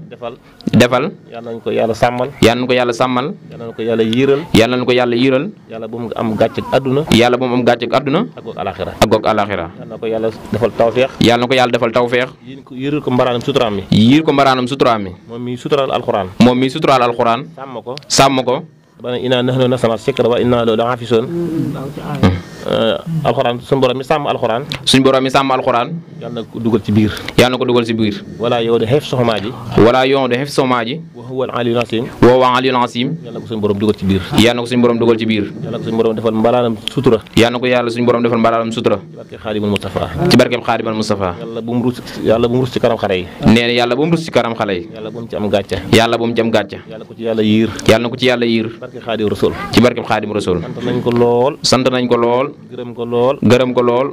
defal. yàlla nañ ko yàlla sàmmal. yàlla nañ ko yàlla sàmmal. yàlla nañ ko yàlla yiiral. yàlla nañ ko yàlla yiiral. yàlla bu mu am gàcce ak àdduna. yàlla bu mu am gàcce ak àdduna. ak goog alaxira. ak goog alaxira. yàlla na ko yàlla defal tawfeex. yàlla na ko yàlla defal tawfeex. yiiral ko mbaraanam suturaam mi. yiir ko mbaraanam suturaam mi. moom mi suturaal alxuraan. moom mi suturaal alxuraan. sàmm ko. sàmm ko. ba ne inaa nahnu nazzalna zikra wa innaa lahu lahaafizuun. alxuraan suñu borom mi sàmm alxuraan. suñu borom mi sàmm alxuraan. yàlla na ko dugal ci biir. yàlla na ko dugal ci biir. wala yow de xeef soxmaa ji. wala yow de xeef soxmaa ji. wa huwa al-aliyyul aziim. wa huwa al-aliyyul aziim. yàlla na ko suñu borom dugal ci biir. yàlla na ko suñu borom dugal ci biir. yàlla na ko suñu borom defal mbalaanam sutura. yàlla na ko yàlla suñu borom defal mbalaanam sutura. ci barke Xaadimul Mustafa. ci barke Xaadimal Mustafa. yàlla bu mu rus ci kanam xale yi. nee na yàlla bu mu rus ci kanam xale yi. yàlla bu mu ci am gàcce. yàlla bu mu ci am gàcce. yàlla ko ci yàlla yiir. yàlla na ko ci yàlla yiir. barke Xaadim Rasul. ci barke Xaadim Rasul. sant nañ ko lool. sant nañ ko lool. gërëm ko lool. gërëm ko lool.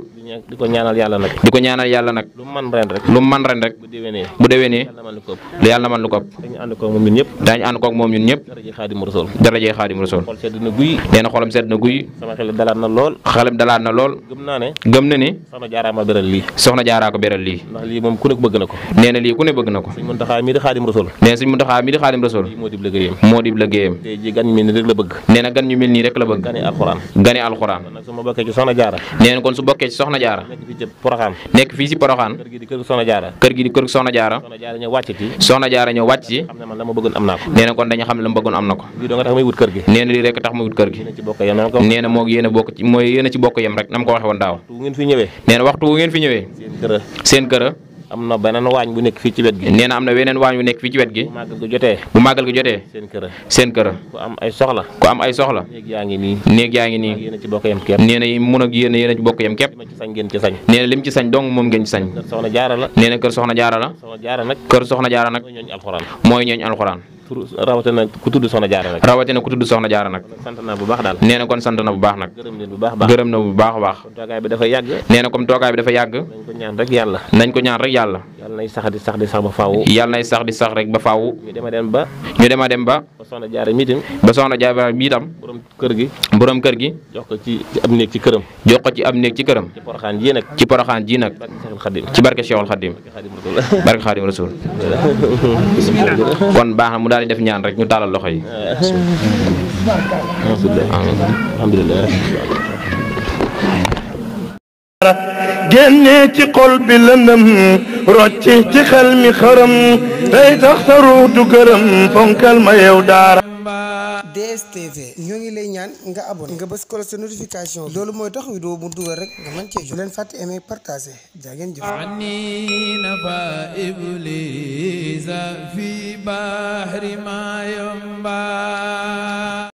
di ko ñaanal yàlla nag. di ko ñaanal yàlla nag. lu mu man ren rek. lu mu man ren rek. bu déwénee. bu déwénee. yàlla man lu ko ëpp. yàlla man lu ko ëpp. dañu ànd koog moom ñun ñëpp. daañu ànd koog moom ñun ñëpp. darajee Xaadim Rasul. darajee Xaadim Rasul. xol sedd na guy. nee na xolam sedd na guy. sama xel dalaat na lool. xelam dalaat na lool. gëm naa ne. gëm na ni. soxna Jaara ma beral lii. soxna Jaaraa ko beral lii. ndax lii moom ku ne bëgg na ko. nee na lii ku ne bëgg na ko. Sëñ Muntaxa mii di Xaadim Rasul. nee na Sëñ Muntaxa mii di Xaadim Rasul. lii moo di liggéeyam. moo di liggéeyam. tey jii gan ñu mel nii rek la bëgg. nee na gan ñu mel nii rek la bëgg. gane alxuraan. gane alxuraan. kon nag su ma bokkee ci soxna Jaara. nee na kon su bokkee ci soxna Jaara. nekk fii ci Poroxaan. nekk fii ci Poroxaan. kër gi di kër soxna Jaara. kër gi di kër soxna Jaara. soxna Jaara ñëw wàcc ci. soxna Jaara ñëw wàcc ci. xam ne man la ma bëggoon am naa ko. nee na kon dañu xam ne la mu bëggoon am na ko. lii doo nga tax may wut kër gi. nee na lii rek tax muy wut kër gi. yéen a ci bokk yem na ko. nee na moo yéen a bokk ci mooy yéen a ci bokk yem rek na ma ko waxee woon daaw. waxtu wu ngeen fi ñëwee. nee na waxtu wu ngeen fi ñëwee. seen kër am na beneen waañ bu nekk fii ci wet gi. nee na am na weneen waañ bu nekk fii ci wet gi. bu màggal gi jotee. bu màggal gi jotee. seen kër. ku am ay soxla. néeg yaa ngi nii. néeg yaa ngi nii. yéen a ci bokk yem képp. nee na mun ak yéen a ci bokk yem képp. li ma ci sañ ngeen ci sañ. nee na lim ci sañ dong moom ngeen ci sañ. kër soxna jaara la. nee na kër soxna jaara la. soxna jaara nag. kër soxna jaara nag. mooy ñooñ alxuraan. mooy ñooñ alxuraan. rawatina ku tudd soxna jaara nag. rawatina ku tudd soxna jaara nag. sant naa bu baax daal. nee na kon sant na bu baax nag. gërëm leen bu baax baax. gërëm na bu baax a baax. kon toogaay bi dafa yàgg. nee na comme toogaay bi dafa yàgg. nañ ko ñaan rek yàlla. nañ ko ñaan rek yàlla. yàlla nay sax di sax ba faaw. yàlla nay sax di sax rek ba faaw. ñu dema dem ba. ba soxna jaare miitam. borom kër gi. jox ko ci ab néeg ci këram. ci poroxaan ji nag. ci barke Cheikhul Khadim. barke Khadim Rasoul. kon baax na mu daal di def ñaan rek ñu taalal loxo yi. alhamdulilah. génne ci xol bi lëndëm rocci ci xel mi xërëm day tax sa ruutu gërëm fonkal ma yow daara. DSTV ñoo ngi lay ñaan nga abonné nga bës cloche de notification loolu mooy tax vidéo mu dugal rek nga mën cee jot leen fàtte aimer partager jaa ngeen jëf. ani nafa iblisa fi bahri ma yomba